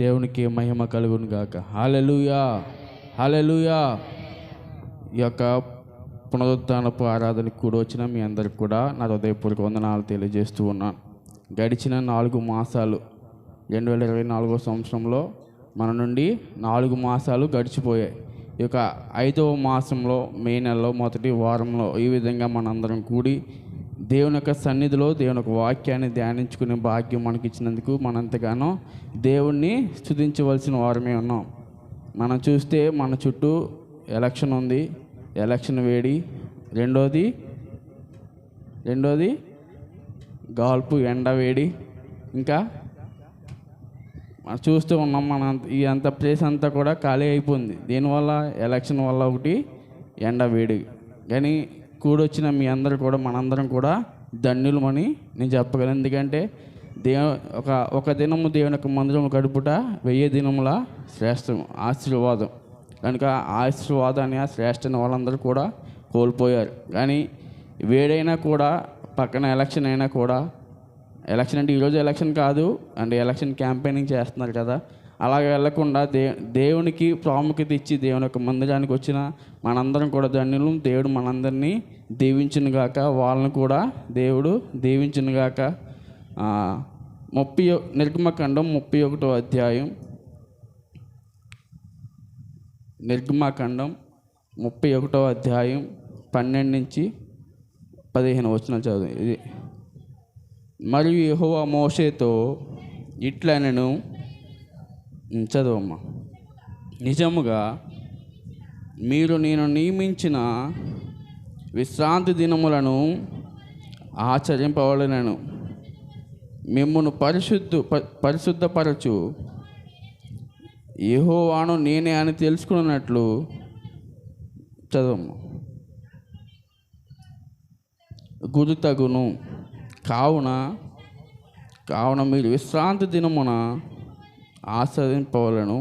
దేవునికి మహిమ కలుగును గాక. హల్లెలూయా, హల్లెలూయా. ఈ యొక్క పునరుత్థానపు ఆరాధనకు కూడా వచ్చిన మీ అందరికి కూడా నా హృదయపూర్వక వందనాలు తెలియజేస్తూ ఉన్నాను. గడిచిన 4 మాసాలు 2024 సంవత్సరంలో మన నుండి 4 మాసాలు గడిచిపోయాయి. ఈ యొక్క 5వ మాసంలో మే నెలలో మొదటి వారంలో ఈ విధంగా మనందరం కూడి దేవుని యొక్క సన్నిధిలో దేవుని యొక్క వాక్యాన్ని ధ్యానించుకునే భాగ్యం మనకి ఇచ్చినందుకు మనంతగానో దేవుణ్ణి స్తుతించవలసిన వారమే ఉన్నాం. మనం చూస్తే మన చుట్టూ ఎలక్షన్ ఉంది, ఎలక్షన్ వేడి. రెండోది గాల్పు, ఎండ వేడి. ఇంకా మనం చూస్తూ ఉన్నాం, మన ఈ అంత ప్లేస్ అంతా కూడా ఖాళీ అయిపోయింది. దీనివల్ల ఎలక్షన్ వల్ల ఒకటి, ఎండ వేడి. కానీ కూడొచ్చిన మీ అందరూ కూడా మనందరం కూడా ధన్యులమని నేను చెప్పగలను. ఎందుకంటే ఒక దినము దేవుని యొక్క మందిరం గడుపుట 1000 దినముల శ్రేష్టం, ఆశీర్వాదం. కనుక ఆశీర్వాదాన్ని, ఆ శ్రేష్టని వాళ్ళందరూ కూడా కోల్పోయారు. కానీ వేడైనా కూడా, పక్కన ఎలక్షన్ అయినా కూడా, ఎలక్షన్ అంటే ఈరోజు ఎలక్షన్ కాదు అంటే ఎలక్షన్ క్యాంపెయినింగ్ చేస్తున్నారు కదా, అలాగే వెళ్ళకుండా దేవునికి ప్రాముఖ్యత ఇచ్చి దేవుని యొక్క మందిరానికి వచ్చిన మనందరం కూడా ధన్యులు. దేవుడు మనందరినీ దీవించునుగాక, వాళ్ళని కూడా దేవుడు దీవించునుగాక. నిర్గమకాండం 31వ అధ్యాయం, నిర్గమకాండం 31వ అధ్యాయం 12 నుంచి 15 వచనాలు చదువు. ఇది మరియు యెహోవా మోషేతో ఇట్లనెను, చదువమ్మా. నిజముగా మీరు నేను నియమించిన విశ్రాంతి దినములను ఆచరింపవలెనను, మిమ్మును పరిశుద్ధపరచు యెహోవాను నేనే అని తెలుసుకున్నట్లు, చదువమ్మా, గుర్తగును. కావున మీరు విశ్రాంతి దినమున ఆచరింపవలను,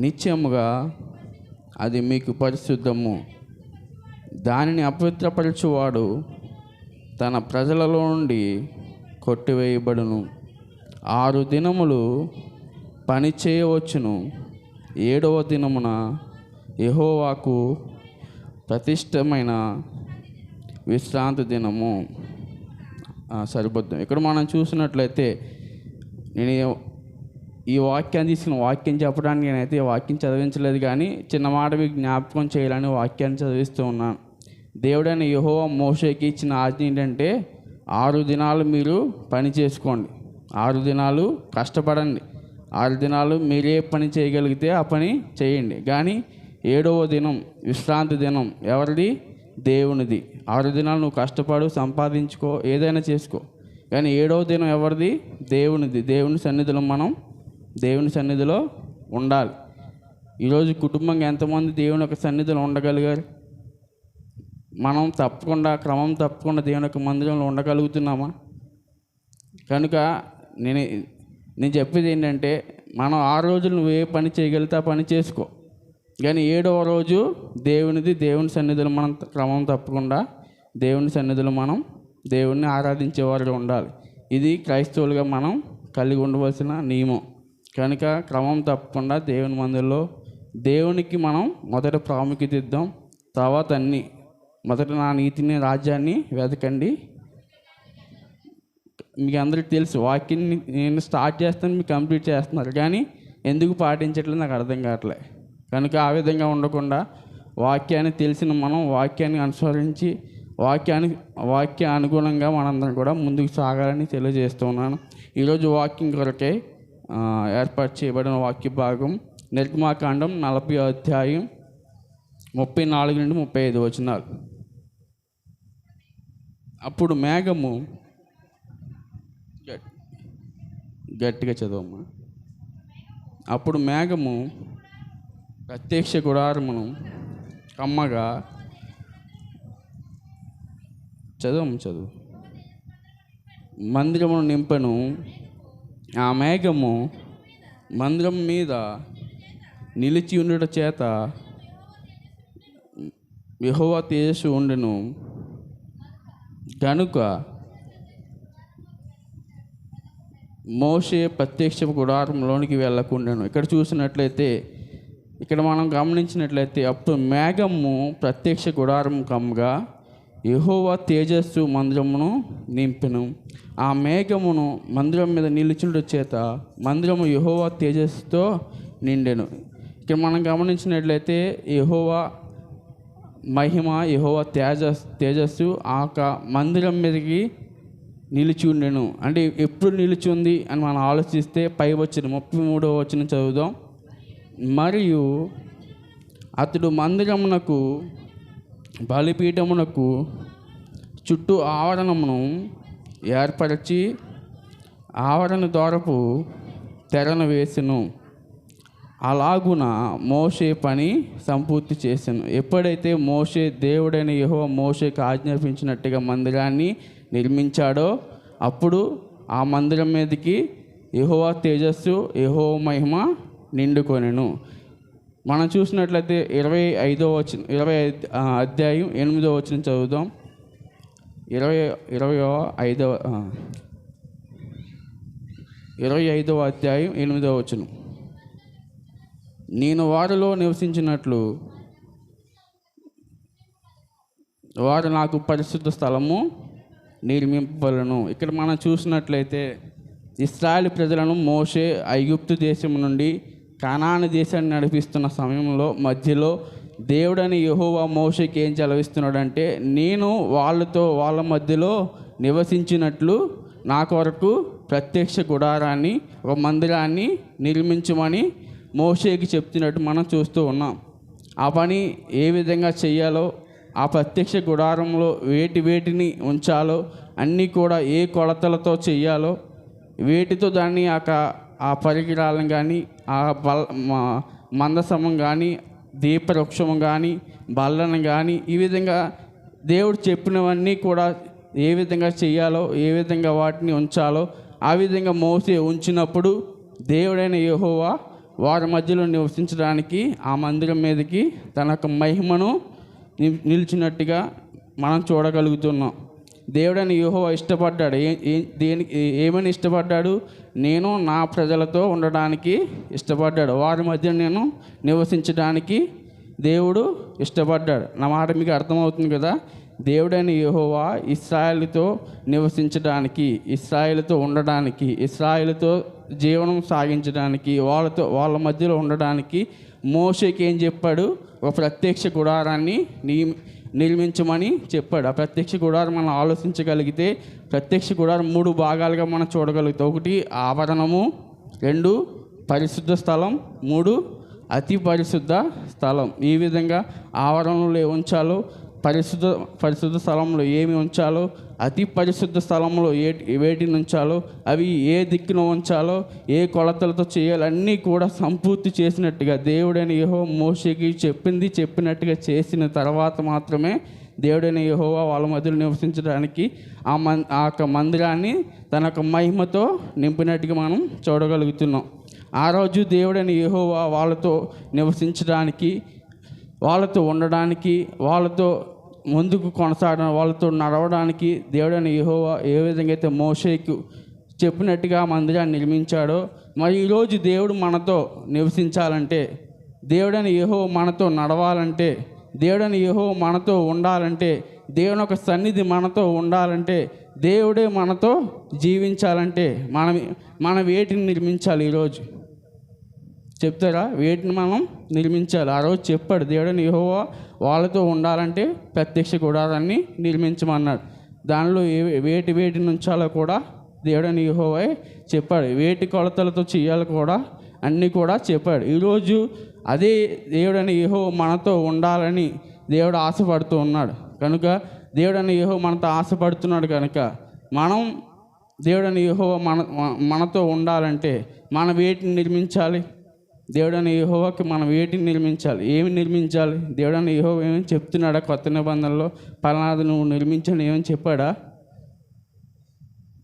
నిత్యముగా అది మీకు పరిశుద్ధము. దానిని అపవిత్రపరచువాడు తన ప్రజలలో నుండి కొట్టివేయబడును. 6 దినములు పని చేయవచ్చును, 7వ దినమున యెహోవాకు ప్రతిష్టమైన విశ్రాంతి దినము. సరిపోద్దాం. ఇక్కడ మనం చూసినట్లయితే, నేను ఈ వాక్యాన్ని తీసుకున్న వాక్యం చెప్పడానికి నేనైతే ఈ వాక్యం చదివించలేదు, కానీ చిన్న మాట మీకు జ్ఞాపకం చేయాలని వాక్యాన్ని చదివిస్తూ ఉన్నాను. దేవుడైన యెహోవా మోషేకి ఇచ్చిన ఆజ్ఞ ఏంటంటే, 6 దినాలు మీరు పని చేసుకోండి, 6 దినాలు కష్టపడండి, 6 దినాలు మీరే పని చేయగలిగితే ఆ పని చేయండి. కానీ 7వ దినం విశ్రాంతి దినం ఎవరిది? దేవునిది. 6 దినాలు నువ్వు కష్టపడు, సంపాదించుకో, ఏదైనా చేసుకో. కానీ 7వ దినం ఎవరిది? దేవునిది. దేవుని సన్నిధిలో ఉండాలి. ఈరోజు కుటుంబంగా ఎంతమంది దేవుని యొక్క సన్నిధిలో ఉండగలిగారు? మనం క్రమం తప్పకుండా దేవుని యొక్క మందిరంలో ఉండగలుగుతున్నామా? కనుక నేను చెప్పేది ఏంటంటే, మనం 6 రోజులు నువ్వు ఏ పని చేయగలిగితే ఆ పని చేసుకో. కానీ 7వ రోజు దేవునిది. దేవుని సన్నిధిలో మనం క్రమం తప్పకుండా దేవుని సన్నిధిలో మనం దేవుణ్ణి ఆరాధించేవారుగా ఉండాలి. ఇది క్రైస్తవులుగా మనం కలిగి ఉండవలసిన నియమం. కనుక క్రమం తప్పకుండా దేవుని మందిరంలో దేవునికి మనం మొదట ప్రాముఖ్యత ఇద్దాం. తర్వాత మొదట నా నీతిని, రాజ్యాన్ని వెతకండి. మీకు అందరికీ తెలుసు, వాక్యాన్ని నేను స్టార్ట్ చేస్తాను, మీకు కంప్లీట్ చేస్తున్నారు, కానీ ఎందుకు పాటించట్లేదు నాకు అర్థం కావట్లే. కనుక ఆ విధంగా ఉండకుండా వాక్యాన్ని తెలిసిన మనం వాక్యాన్ని అనుసరించి వాక్య అనుగుణంగా మనందరం కూడా ముందుకు సాగాలని తెలియజేస్తూ ఉన్నాను. ఈరోజు వాక్యం కొరకే ఏర్పాటు చేయబడిన వాక్య భాగం నిర్గమకాండం 40వ అధ్యాయం 34 నుండి 35 వచనాలు. అప్పుడు మేఘము, గట్టిగా చదవమ్మా. అప్పుడు మేఘము ప్రత్యక్ష గుడారమును కమ్మగా, చదువు, మందిరమును నింపెను. ఆ మేఘము మందిరం మీద నిలిచి ఉండుట చేత యెహోవా తేజస్సు ఉండెను. కనుక మోషే ప్రత్యక్ష గుడారంలోనికి వెళ్ళకుండాను. ఇక్కడ చూసినట్లయితే, ఇక్కడ మనం గమనించినట్లయితే, అప్పుడు మేఘము ప్రత్యక్ష గుడారం కమ్మగా యెహోవా తేజస్సు మందిరమును నింపెను. ఆ మేఘమును మందిరం మీద నిలుచుండు చేత మందిరము యెహోవా తేజస్సుతో నిండెను. ఇక్కడ మనం గమనించినట్లయితే యెహోవా మహిమ, యెహోవా తేజస్సు ఆ మందిరం మీదకి నిలిచి ఉండెను. అంటే ఎప్పుడు నిలిచి ఉంది అని మనం ఆలోచిస్తే పై వచ్చిన 33వ వచనం చదువుదాం. మరియు అతడు మందిరమునకు బలిపీఠమునకు చుట్టూ ఆవరణమును ఏర్పరిచి ఆవరణ ద్వారపు తెరను వేసెను. అలాగున మోషే పని సంపూర్తి చేశాను. ఎప్పుడైతే మోషే దేవుడైన యెహోవా మోషేకి ఆజ్ఞాపించినట్టుగా మందిరాన్ని నిర్మించాడో అప్పుడు ఆ మందిరం మీదకి యెహోవా తేజస్సు, యెహోవా మహిమ నిండుకొనెను. మనం చూసినట్లయితే 25వ అధ్యాయం 8వ వచనం చదువుదాం. 25వ అధ్యాయం 8వ వచనం. నేను వారిలో నివసించినట్లు వారు నాకు పరిశుద్ధ స్థలము నిర్మింపబలను. ఇక్కడ మనం చూసినట్లయితే ఇశ్రాయేలు ప్రజలను మోషే ఐగుప్తు దేశం నుండి కనాను దేశాన్ని నడిపిస్తున్న సమయంలో మధ్యలో దేవుడని యెహోవా మోషేకి ఏం సెలవిస్తున్నాడంటే, నేను వాళ్ళ మధ్యలో నివసించినట్లు నా కొరకు ప్రత్యక్ష గుడారాన్ని, ఒక మందిరాన్ని నిర్మించమని మోషేకి చెప్తున్నట్టు మనం చూస్తూ ఉన్నాం. ఆ పని ఏ విధంగా చేయాలో, ఆ ప్రత్యక్ష గుడారంలో వేటిని ఉంచాలో అన్నీ కూడా ఏ కొలతలతో చేయాలో, వేటితో దాన్ని ఆ పరికరాలను కానీ, ఆ మందసమం కానీ, దీపవృక్షం కానీ, బల్లను కానీ, ఈ విధంగా దేవుడు చెప్పినవన్నీ కూడా ఏ విధంగా చేయాలో, ఏ విధంగా వాటిని ఉంచాలో ఆ విధంగా మోసే ఉంచినప్పుడు దేవుడైన యెహోవా వారి మధ్యలో నివసించడానికి ఆ మందిరం మీదకి తన యొక్క మహిమను నిలిచినట్టుగా మనం చూడగలుగుతున్నాం. దేవుడైన యెహోవా ఇష్టపడ్డాడు. ఏమని ఇష్టపడ్డాడు? నేను నా ప్రజలతో ఉండడానికి ఇష్టపడ్డాడు. వారి మధ్య నేను నివసించడానికి దేవుడు ఇష్టపడ్డాడు. నా మాట మీకు అర్థమవుతుంది కదా. దేవుడైన యెహోవా ఇశ్రాయేలుతో నివసించడానికి, ఇశ్రాయేలుతో ఉండడానికి, ఇశ్రాయేలుతో జీవనం సాగించడానికి, వాళ్ళ మధ్యలో ఉండడానికి మోషేకి ఏం చెప్పాడు? ఒక ప్రత్యక్ష గుడారాన్ని నిర్మించమని చెప్పాడు. ఆ ప్రత్యక్ష గుడారం మనం ఆలోచించగలిగితే ప్రత్యక్ష గుడారం 3 భాగాలుగా మనం చూడగలుగుతాం. 1 ఆవరణము, 2 పరిశుద్ధ స్థలం, 3 అతి పరిశుద్ధ స్థలం. ఈ విధంగా ఆవరణలో ఉంచాలో, పరిశుద్ధ స్థలంలో ఏమి ఉంచాలో, అతి పరిశుద్ధ స్థలంలో వేటిని ఉంచాలో, అవి ఏ దిక్కున ఉంచాలో, ఏ కొలతలతో చేయాలో అన్నీ కూడా సంపూర్తి చేసినట్టుగా దేవుడైన యెహోవా మోషేకి చెప్పినట్టుగా చేసిన తర్వాత మాత్రమే దేవుడైన యెహోవా వాళ్ళ మధ్యలో నివసించడానికి ఆ యొక్క మందిరాన్ని తన యొక్క మహిమతో నింపినట్టుగా మనం చూడగలుగుతున్నాం. ఆ రోజు దేవుడైన యెహోవా వాళ్ళతో నివసించడానికి, వాళ్ళతో ఉండడానికి, వాళ్ళతో ముందుకు కొనసాగడం, వాళ్ళతో నడవడానికి దేవుడైన యెహోవా ఏ విధంగా అయితే మోషేకు చెప్పినట్టుగా మందిరాన్ని నిర్మించాడో, మరి ఈరోజు దేవుడు మనతో నివసించాలంటే, దేవుడైన యెహోవా మనతో నడవాలంటే, దేవుడైన యెహోవా మనతో ఉండాలంటే, దేవుని యొక్క సన్నిధి మనతో ఉండాలంటే, దేవుడే మనతో జీవించాలంటే మనం వేటిని నిర్మించాలి? ఈరోజు చెప్తారా? వేటిని మనం నిర్మించాలి? ఆ రోజు చెప్పాడు దేవుడైన యెహోవా వాళ్ళతో ఉండాలంటే ప్రత్యక్ష గుడారాన్ని నిర్మించమన్నాడు. దానిలో వేటిని ఉంచాలో కూడా దేవుడైన యెహోవా చెప్పాడు. వేటి కొలతలతో చేయాలో కూడా అన్నీ కూడా చెప్పాడు. ఈరోజు అదే దేవుడైన యెహోవా మనతో ఉండాలని దేవుడు ఆశపడుతూ ఉన్నాడు. కనుక దేవుడైన యెహోవా మనతో ఆశపడుతున్నాడు కనుక మనం దేవుడైన యెహోవా మనతో ఉండాలంటే మనం వేటిని నిర్మించాలి? దేవుడైన యెహోవాకి మనం వేటిని నిర్మించాలి? ఏమి నిర్మించాలి? దేవుడైన యెహోవా ఏమని చెప్తున్నాడా? కొత్త నిబంధనలో పలానాది నువ్వు నిర్మించని ఏమని చెప్పాడా?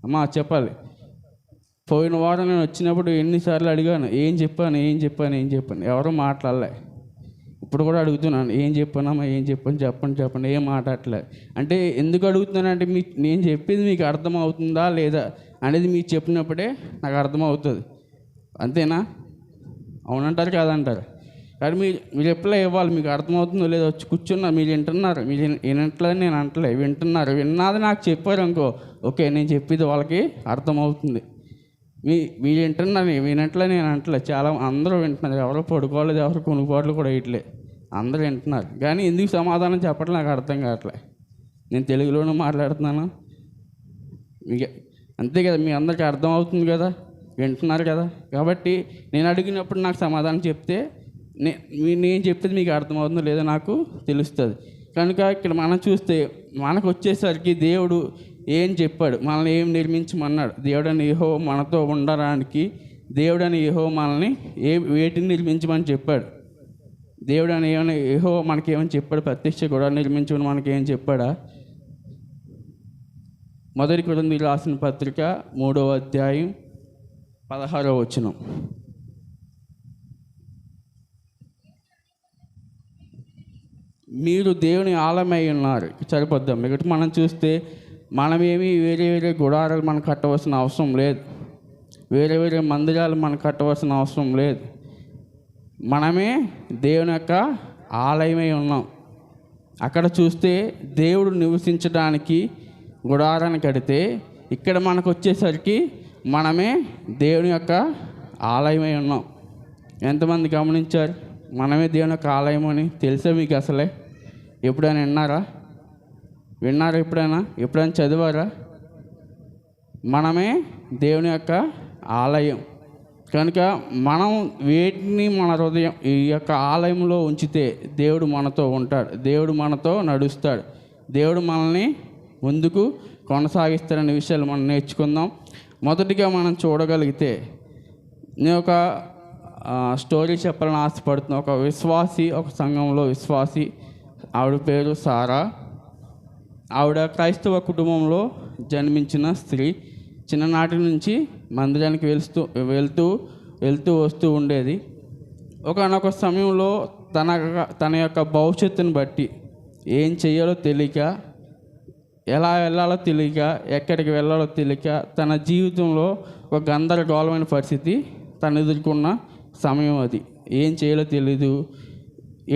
అమ్మా చెప్పాలి. పోయిన వారం నేను వచ్చినప్పుడు ఎన్నిసార్లు అడిగాను, ఏం చెప్పాను, ఎవరో మాట్లాడలే. ఇప్పుడు కూడా అడుగుతున్నాను, ఏం చెప్పానమ్మా, చెప్పండి, ఏం మాట్లాడలే. అంటే ఎందుకు అడుగుతున్నానంటే నేను చెప్పింది మీకు అర్థమవుతుందా లేదా అనేది మీకు చెప్పినప్పుడే నాకు అర్థమవుతుంది. అంతేనా? అవునంటారు కాదంటారు? కానీ మీరు రిప్లై ఇవ్వాలి. మీకు అర్థమవుతుందో లేదో వచ్చి కూర్చున్నారు, మీరు వింటున్నారు, మీరు వినట్లేదు నేను అంటలే, వింటున్నారు. విన్నది నాకు చెప్పారు అనుకో, ఓకే నేను చెప్పేది వాళ్ళకి అర్థమవుతుంది. మీరు వింటున్నారు, వినట్లే నేను అంటలే. చాలా అందరూ వింటున్నారు, ఎవరో పడుకోలేదు, ఎవరు కొనుగోట్లు కూడా వేయట్లే, అందరూ వింటున్నారు. కానీ ఎందుకు సమాధానం చెప్పడం నాకు అర్థం కావట్లే. నేను తెలుగులోనూ మాట్లాడుతున్నాను, మీకు అంతే కదా, మీ అందరికీ అర్థం అవుతుంది కదా, వింటున్నారు కదా. కాబట్టి నేను అడిగినప్పుడు నాకు సమాధానం చెప్తే నేను చెప్పేది మీకు అర్థమవుతుందో లేదో నాకు తెలుస్తుంది. కనుక ఇక్కడ మనం చూస్తే మనకు వచ్చేసరికి దేవుడు ఏం చెప్పాడు, మనల్ని ఏం నిర్మించమన్నాడు. దేవుడని యెహోవా మనతో ఉండడానికి దేవుడని యెహోవా మనల్ని వేటిని నిర్మించమని చెప్పాడు. దేవుడని ఏమైనా యెహోవా మనకేమని చెప్పాడు? ప్రత్యక్ష గుడారం నిర్మించమని మనకేం చెప్పాడా? మొదటి కొరింథీయులకు రాసిన పత్రిక 3వ అధ్యాయం 16వ వచనం. మీరు దేవుని ఆలయమై ఉన్నారు. సరిపోద్దాం. మిగతా మనం చూస్తే మనమేమి వేరే వేరే గుడారాలు మనం కట్టవలసిన అవసరం లేదు, వేరే వేరే మందిరాలు మనం కట్టవలసిన అవసరం లేదు. మనమే దేవుని యొక్క ఆలయమై ఉన్నాం. అక్కడ చూస్తే దేవుడు నివసించడానికి గుడారాన్ని కడితే, ఇక్కడ మనకు వచ్చేసరికి మనమే దేవుని యొక్క ఆలయమై ఉన్నాం. ఎంతమంది గమనించారు? మనమే దేవుని యొక్క ఆలయం అని తెలుసా మీకు? అసలే ఎప్పుడైనా విన్నారా? ఎప్పుడైనా చదివారా? మనమే దేవుని యొక్క ఆలయం. కనుక మనం వేటిని మన హృదయం ఈ యొక్క ఆలయంలో ఉంచితే దేవుడు మనతో ఉంటాడు, దేవుడు మనతో నడుస్తాడు, దేవుడు మనల్ని ముందుకు కొనసాగిస్తారనే విషయాలు మనం నేర్చుకుందాం. మొదటిగా మనం చూడగలిగితే, నేను ఒక స్టోరీ చెప్పాలని ఆశపడుతున్నా. ఒక విశ్వాసి, ఒక సంఘంలో విశ్వాసి, ఆవిడ పేరు సారా. ఆవిడ క్రైస్తవ కుటుంబంలో జన్మించిన స్త్రీ. చిన్ననాటి నుంచి మందిరానికి వెళ్తూ వస్తూ ఉండేది. ఒకనొక సమయంలో తన యొక్క భవిష్యత్తుని బట్టి ఏం చేయాలో తెలియక, ఎలా వెళ్ళాలో తెలియక, ఎక్కడికి వెళ్ళాలో తెలియక, తన జీవితంలో ఒక గందరగోళమైన పరిస్థితి తను ఎదుర్కొన్న సమయం అది. ఏం చేయాలో తెలియదు,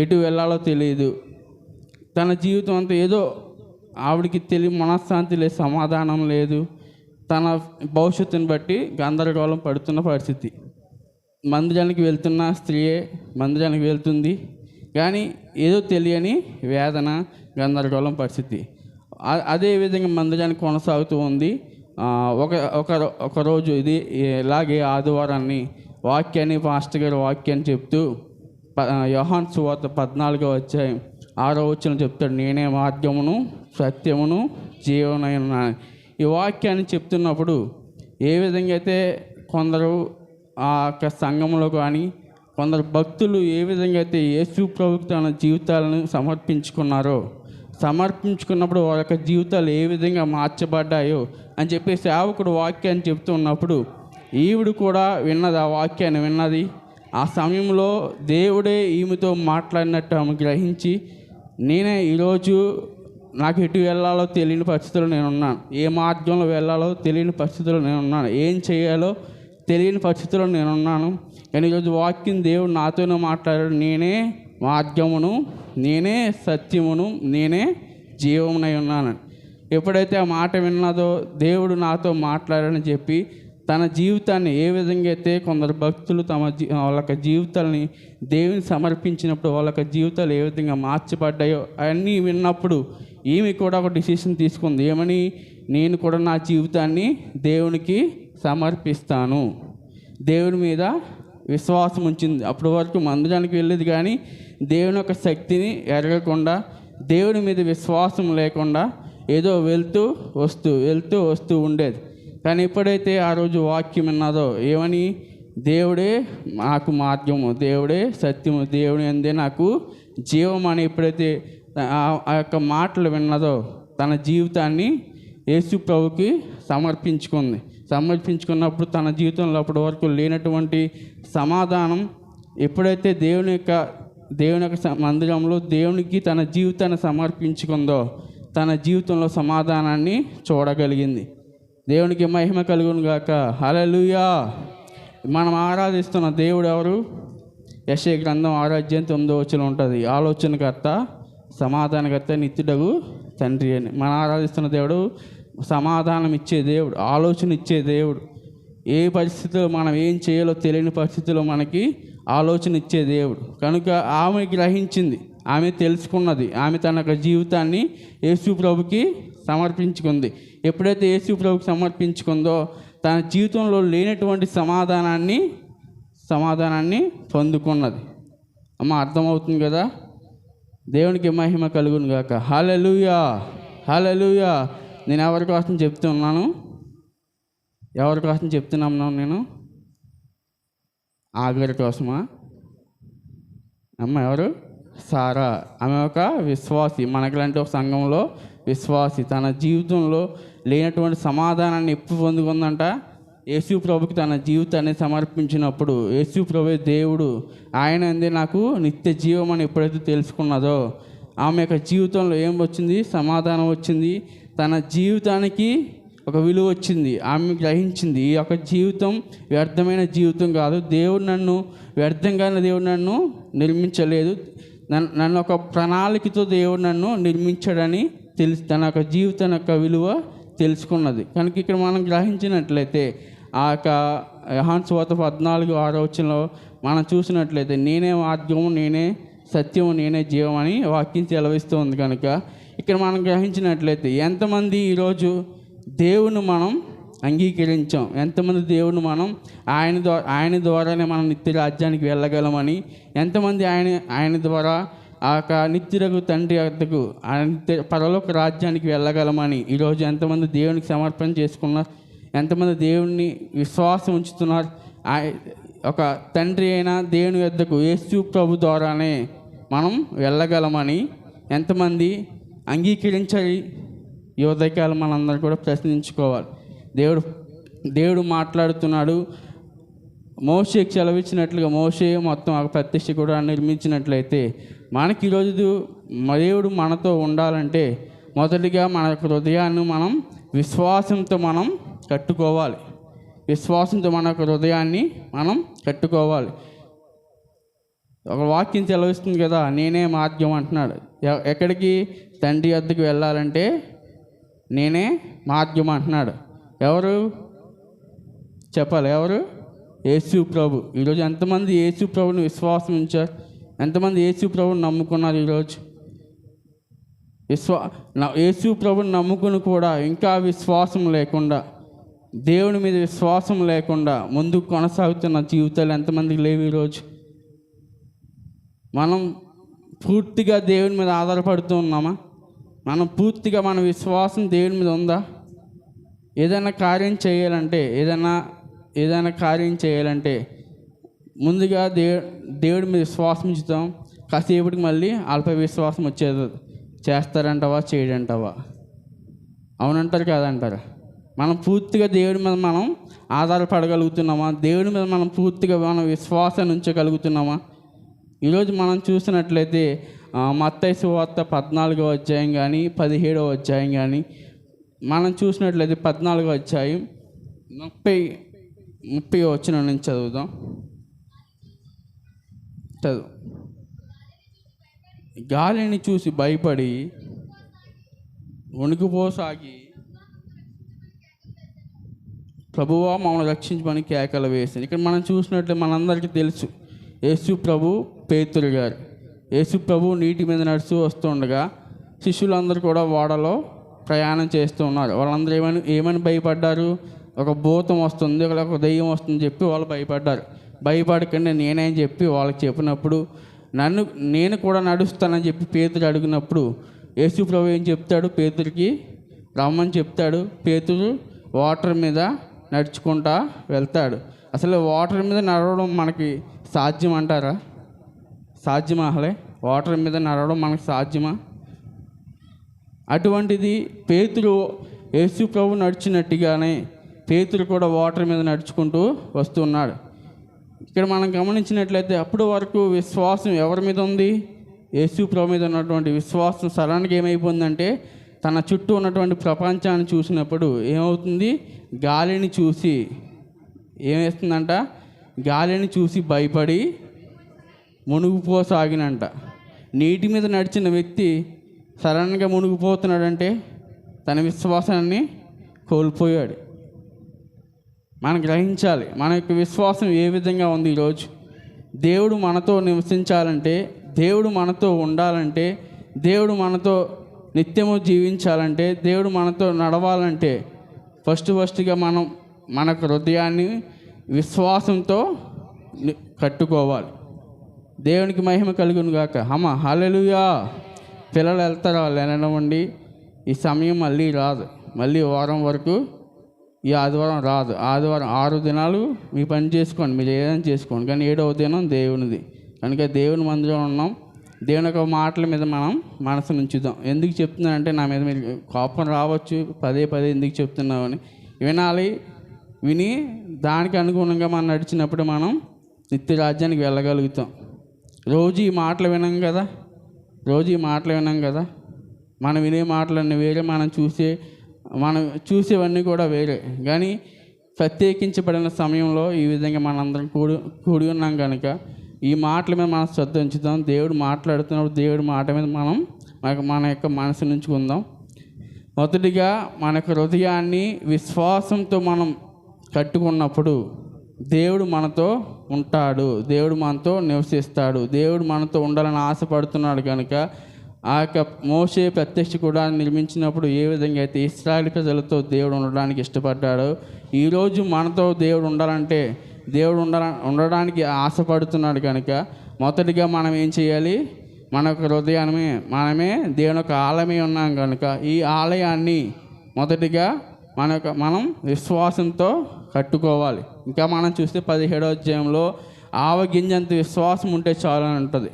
ఎటు వెళ్ళాలో తెలియదు. తన జీవితం అంతా ఏదో ఆవిడికి మనశ్శాంతి లేదు, సమాధానం లేదు. తన భవిష్యత్తుని బట్టి గందరగోళం పడుతున్న పరిస్థితి. మందిరానికి వెళ్తున్న స్త్రీయే మందిరానికి వెళ్తుంది, కానీ ఏదో తెలియని వేదన, గందరగోళం పరిస్థితి. అదేవిధంగా మందిరానికి కొనసాగుతూ ఉంది. ఒక రోజు ఇది ఇలాగే ఆదివారాన్ని వాక్యాన్ని పాస్టర్ గారు వాక్యాన్ని చెప్తూ యోహాను సువార్త 14వ అధ్యాయం 6వ వచనం చెప్తాడు, నేనే మార్గమును సత్యమును జీవనై ఉన్నాను. ఈ వాక్యాన్ని చెప్తున్నప్పుడు ఏ విధంగా అయితే కొందరు ఆ యొక్క సంఘంలో కానీ కొందరు భక్తులు ఏ విధంగా అయితే యేసు ప్రభువుకు తన జీవితాలను సమర్పించుకున్నప్పుడు వారి యొక్క జీవితాలు ఏ విధంగా మార్చబడ్డాయో అని చెప్పి సేవకుడు వాక్యాన్ని చెప్తున్నప్పుడు ఈవిడ కూడా ఆ వాక్యాన్ని విన్నది. ఆ సమయంలో దేవుడే ఈమెతో మాట్లాడినట్టు ఆమె గ్రహించి, నేనే ఈరోజు నాకు ఎటు వెళ్ళాలో తెలియని పరిస్థితుల్లో నేనున్నాను, ఏ మార్గంలో వెళ్ళాలో తెలియని పరిస్థితుల్లో నేనున్నాను, ఏం చేయాలో తెలియని పరిస్థితుల్లో నేనున్నాను. కానీ ఈరోజు వాక్యం దేవుడు నాతోనే మాట్లాడాడు, నేనే మార్గమును, నేనే సత్యమును, నేనే జీవమునై ఉన్నాను. ఎప్పుడైతే ఆ మాట విన్నదో దేవుడు నాతో మాట్లాడాడని చెప్పి తన జీవితాన్ని ఏ విధంగా అయితే కొందరు భక్తులు వాళ్ళ యొక్క జీవితాలని దేవుని సమర్పించినప్పుడు వాళ్ళ యొక్క జీవితాలు ఏ విధంగా మార్చబడ్డాయో అన్నీ విన్నప్పుడు ఈమె కూడా ఒక డిసిషన్ తీసుకుంది. ఏమని? నేను కూడా నా జీవితాన్ని దేవునికి సమర్పిస్తాను. దేవుని మీద విశ్వాసం ఉంచింది. అప్పటి వరకు మందిరానికి వెళ్ళేది కానీ దేవుని యొక్క శక్తిని ఎరగకుండా, దేవుని మీద విశ్వాసం లేకుండా ఏదో వెళ్తూ వస్తూ ఉండేది. కానీ ఎప్పుడైతే ఆ రోజు వాక్యం విన్నదో ఏమని? దేవుడే నాకు మార్గము, దేవుడే సత్యము, దేవుని అందే నాకు జీవం అని ఎప్పుడైతే ఆ యొక్క మాటలు విన్నదో తన జీవితాన్ని యేసు ప్రభుకి సమర్పించుకున్నప్పుడు తన జీవితంలో అప్పటి వరకు లేనటువంటి సమాధానం ఎప్పుడైతే దేవుని యొక్క మందిరంలో దేవునికి తన జీవితాన్ని సమర్పించుకుందో తన జీవితంలో సమాధానాన్ని చూడగలిగింది. దేవునికి మహిమ కలుగును గాక. హల్లెలూయా. మనం ఆరాధిస్తున్న దేవుడు ఎవరు? యెషయా గ్రంథం 6:9 ఉంటుంది. ఆలోచనకర్త, సమాధానకర్త, నిత్యుడగు తండ్రి అని. మనం ఆరాధిస్తున్న దేవుడు సమాధానం ఇచ్చే దేవుడు, ఆలోచన ఇచ్చే దేవుడు. ఏ పరిస్థితిలో మనం ఏం చేయాలో తెలియని పరిస్థితిలో మనకి ఆలోచన ఇచ్చే దేవుడు. కనుక ఆమె గ్రహించింది, ఆమె తెలుసుకున్నది, ఆమె తన యొక్క జీవితాన్ని యేసు ప్రభుకి సమర్పించుకుంది. ఎప్పుడైతే యేసు ప్రభుకి సమర్పించుకుందో తన జీవితంలో లేనటువంటి సమాధానాన్ని పొందుకున్నది. అమ్మ, అర్థమవుతుంది కదా? దేవునికి మహిమ కలుగును గాక. హల్లెలూయా, హల్లెలూయా. నేను ఎవరి కోసం చెప్తున్నాను? ఎవరి కోసం చెప్తున్నాను నేను? ఆగరి కోసమా? అమ్మ ఎవరు? సారా. ఆమె ఒక విశ్వాసి, మనకులాంటి ఒక సంఘంలో విశ్వాసి. తన జీవితంలో లేనటువంటి సమాధానాన్ని ఎప్పుడు పొందుకుందంట? యేసు ప్రభుకి తన జీవితాన్ని సమర్పించినప్పుడు. యేసు ప్రభువే దేవుడు, ఆయన అందే నాకు నిత్య జీవం అని ఎప్పుడైతే తెలుసుకున్నదో ఆమె యొక్క జీవితంలో ఏం వచ్చింది? సమాధానం వచ్చింది. తన జీవితానికి ఒక విలువ వచ్చింది. ఆమె గ్రహించింది, ఈ యొక్క జీవితం వ్యర్థమైన జీవితం కాదు. దేవుడు నన్ను నిర్మించలేదు. నన్ను ఒక ప్రణాళికతో దేవుడు నన్ను నిర్మించాడని తన యొక్క జీవితం యొక్క విలువ తెలుసుకున్నది. కనుక ఇక్కడ మనం గ్రహించినట్లయితే ఆ యొక్క యోహాను సువార్త 14:6 మనం చూసినట్లయితే నేనే మార్గము, నేనే సత్యము, నేనే జీవం అని వాక్యం సెలవిస్తూ ఉంది. కనుక ఇక్కడ మనం గ్రహించినట్లయితే ఎంతమంది ఈరోజు దేవుని మనం అంగీకరించాం? ఎంతమంది దేవుని మనం ఆయన ద్వారానే మనం నిత్య రాజ్యానికి వెళ్ళగలమని, ఎంతమంది ఆయన ద్వారా ఆ యొక్క నిత్యులకు తండ్రి వద్దకు పరలోక రాజ్యానికి వెళ్ళగలమని ఈరోజు ఎంతమంది దేవునికి సమర్పణ చేసుకున్నారు? ఎంతమంది దేవుణ్ణి విశ్వాసం ఉంచుతున్నారు? ఒక తండ్రి అయిన దేవుని వద్దకు యేసు ప్రభు ద్వారానే మనం వెళ్ళగలమని ఎంతమంది అంగీకరించాలి? ఈ ఉదయకాలం మనందరం కూడా ప్రశ్నించుకోవాలి. దేవుడు మాట్లాడుతున్నాడు. మోషేకి సెలవిచ్చినట్లుగా మోషే మొత్తం ఆ ప్రతిష్ఠ కూడా నిర్మించినట్లయితే మనకి ఈరోజు దేవుడు మనతో ఉండాలంటే మొదటిగా మన హృదయాన్ని మనం విశ్వాసంతో మనం కట్టుకోవాలి. విశ్వాసంతో మన హృదయాన్ని మనం కట్టుకోవాలి. ఒక వాక్యం సెలవిస్తుంది కదా, నేనే మార్గం అంటున్నాడు. ఎక్కడికి? తండ్రి వద్దకు వెళ్ళాలంటే నేనే మార్గం అంటున్నాడు. ఎవరు చెప్పాలి? ఎవరు? యేసు ప్రభు. ఈరోజు ఎంతమంది యేసు ప్రభుని విశ్వాసం ఉంచారు? ఎంతమంది యేసు ప్రభుని నమ్ముకున్నారు? ఈరోజు యేసు ప్రభుని నమ్ముకుని కూడా ఇంకా విశ్వాసం లేకుండా, దేవుని మీద విశ్వాసం లేకుండా ముందుకు కొనసాగుతున్న జీవితాలు ఎంతమందికి లేవు? ఈరోజు మనం పూర్తిగా దేవుని మీద ఆధారపడుతూ ఉన్నామా? మనం పూర్తిగా మన విశ్వాసం దేవుని మీద ఉందా? ఏదైనా కార్యం చేయాలంటే ముందుగా దేవుడి మీద విశ్వాసం ఉంచుతాం. కాసేపటికి మళ్ళీ అల్ప విశ్వాసం వచ్చేది. చేస్తారంటావా, చేయడంటావా? అవునంటారు కాదంటారా? మనం పూర్తిగా దేవుడి మీద మనం ఆధారపడగలుగుతున్నామా? దేవుడి మీద మనం పూర్తిగా మనం విశ్వాసాన్ని ఉంచగలుగుతున్నామా? ఈరోజు మనం చూసినట్లయితే మత్తయి సువార్త 14వ అధ్యాయం కానీ 17వ అధ్యాయం కానీ మనం చూసినట్లయితే 14వ అధ్యాయం 30వ నుంచి చదువుదాం. గాలిని చూసి భయపడి వణికిపోసాగి ప్రభువా మమ్మల్ని రక్షించమని కేకలు వేసింది. ఇక్కడ మనం చూసినట్లయితే మనందరికీ తెలుసు యేసు ప్రభు, పేతురు గారు. యేసు ప్రభు నీటి మీద నడుస్తూ వస్తుండగా శిష్యులందరూ కూడా ఓడలో ప్రయాణం చేస్తూ ఉన్నారు. వాళ్ళందరూ ఏమని భయపడ్డారు? ఒక భూతం వస్తుంది, ఒక దెయ్యం వస్తుంది చెప్పి వాళ్ళు భయపడ్డారు. భయపడకండి నేనేం చెప్పి వాళ్ళకి చెప్పినప్పుడు నేను కూడా నడుస్తానని చెప్పి పేతురు అడిగినప్పుడు యేసు ప్రభు ఏం చెప్తాడు? పేతురికి రమ్మని చెప్తాడు. పేతురు వాటర్ మీద నడుచుకుంటా వెళ్తాడు. అసలు వాటర్ మీద నడవడం మనకి సాధ్యం అంటారా? సాధ్యమా? అసలే వాటర్ మీద నడవడం మనకు సాధ్యమా? అటువంటిది పేతురు యేసు ప్రభు నడిచినట్టుగానే పేతురు కూడా వాటర్ మీద నడుచుకుంటూ వస్తున్నాడు. ఇక్కడ మనం గమనించినట్లయితే అప్పటి వరకు విశ్వాసం ఎవరి మీద ఉంది? యేసు ప్రభు మీద ఉన్నటువంటి విశ్వాసం సడన్గా ఏమైపోయిందంటే తన చుట్టూ ఉన్నటువంటి ప్రపంచాన్ని చూసినప్పుడు ఏమవుతుంది? గాలిని చూసి ఏమేస్తుందంట? గాలిని చూసి భయపడి మునిగిపోసాగినంట. నీటి మీద నడిచిన వ్యక్తి సడన్గా మునిగిపోతున్నాడంటే తన విశ్వాసాన్ని కోల్పోయాడు. మనం గ్రహించాలి మన యొక్క విశ్వాసం ఏ విధంగా ఉంది. ఈరోజు దేవుడు మనతో నివసించాలంటే, దేవుడు మనతో ఉండాలంటే, దేవుడు మనతో నిత్యము జీవించాలంటే, దేవుడు మనతో నడవాలంటే ఫస్ట్గా మనం మన హృదయాన్ని విశ్వాసంతో కట్టుకోవాలి. దేవునికి మహిమ కలుగును గాక. హల్లెలూయా. పిల్లలు వెళ్తారు, వాళ్ళు వెళ్ళనివ్వండి. ఈ సమయం మళ్ళీ రాదు. మళ్ళీ వారం వరకు ఈ ఆదివారం రాదు. ఆదివారం 6 దినాలు మీ పని చేసుకోండి, మీరు ఏదైనా చేసుకోండి. కానీ 7వ దినం దేవునిది కనుక దేవుని మందిరం ఉన్నాం. దేవుని యొక్క మాటల మీద మనం మనసు ఉంచుదాం. ఎందుకు చెప్తున్నానంటే నా మీద మీరు కోపం రావచ్చు, పదే ఎందుకు చెప్తున్నామని. వినాలి. విని దానికి అనుగుణంగా మనం నడిచినప్పుడు మనం నిత్య రాజ్యానికి వెళ్ళగలుగుతాం. రోజు ఈ మాటలు వినాం కదా. మనం వినే మాటలన్నీ వేరే, మనం చూసేవన్నీ కూడా వేరే. కానీ ప్రత్యేకించబడిన సమయంలో ఈ విధంగా మనందరం కూడి ఉన్నాం కనుక ఈ మాటల మీద మనం శ్రద్ధ ఉంచుదాం. దేవుడు మాట్లాడుతున్నప్పుడు దేవుడి మాట మీద మనం మన యొక్క మనసు ఉంచుకుందాం. మొదటిగా మన యొక్క హృదయాన్ని విశ్వాసంతో మనం కట్టుకున్నప్పుడు దేవుడు మనతో ఉంటాడు, దేవుడు మనతో నివసిస్తాడు. దేవుడు మనతో ఉండాలని ఆశపడుతున్నాడు కనుక ఆ యొక్క మోషే ప్రత్యక్ష కూడా నిర్మించినప్పుడు ఏ విధంగా అయితే ఇశ్రాయేలు ప్రజలతో దేవుడు ఉండడానికి ఇష్టపడ్డాడో, ఈరోజు మనతో దేవుడు ఉండాలంటే దేవుడు ఉండడానికి ఆశపడుతున్నాడు కనుక మొదటిగా మనం ఏం చేయాలి? మన యొక్క హృదయాన్ని మనమే దేవుని యొక్క ఆలయమే ఉన్నాం కనుక ఈ ఆలయాన్ని మొదటిగా మనం విశ్వాసంతో కట్టుకోవాలి. ఇంకా మనం చూస్తే 17వ అధ్యాయంలో ఆవగింజంత విశ్వాసం ఉంటే చాలు అని ఉంటుంది.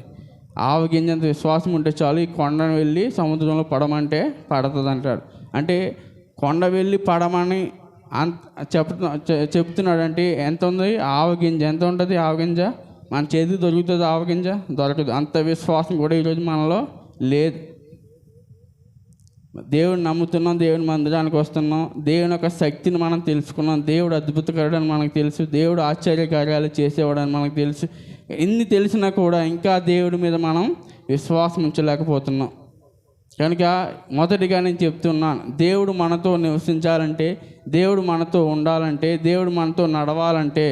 ఆవగింజంత విశ్వాసం ఉంటే చాలు, ఈ కొండను వెళ్ళి సముద్రంలో పడమంటే పడుతుంది అంటాడు. అంటే కొండ వెళ్ళి పడమని చెప్తున్నాడు. అంటే ఎంత ఉంది? ఆవగింజ ఎంత ఉంటుంది? ఆవగింజ మన చేతికి దొరుకుతుంది? ఆవగింజ దొరకదు. అంత విశ్వాసం కూడా ఈరోజు మనలో లేదు. దేవుడిని నమ్ముతున్నాం, దేవుని మందిరానికి వస్తున్నాం, దేవుని యొక్క శక్తిని మనం తెలుసుకున్నాం, దేవుడు అద్భుతకరుడని మనకు తెలుసు, దేవుడు ఆశ్చర్యకార్యాలు చేసేవాడని మనకు తెలుసు. ఇన్ని తెలిసినా కూడా ఇంకా దేవుడి మీద మనం విశ్వాసం ఉంచలేకపోతున్నాం. కనుక మొదటిగా నేను చెప్తున్నాను, దేవుడు మనతో నివసించాలంటే, దేవుడు మనతో ఉండాలంటే, దేవుడు మనతో నడవాలంటే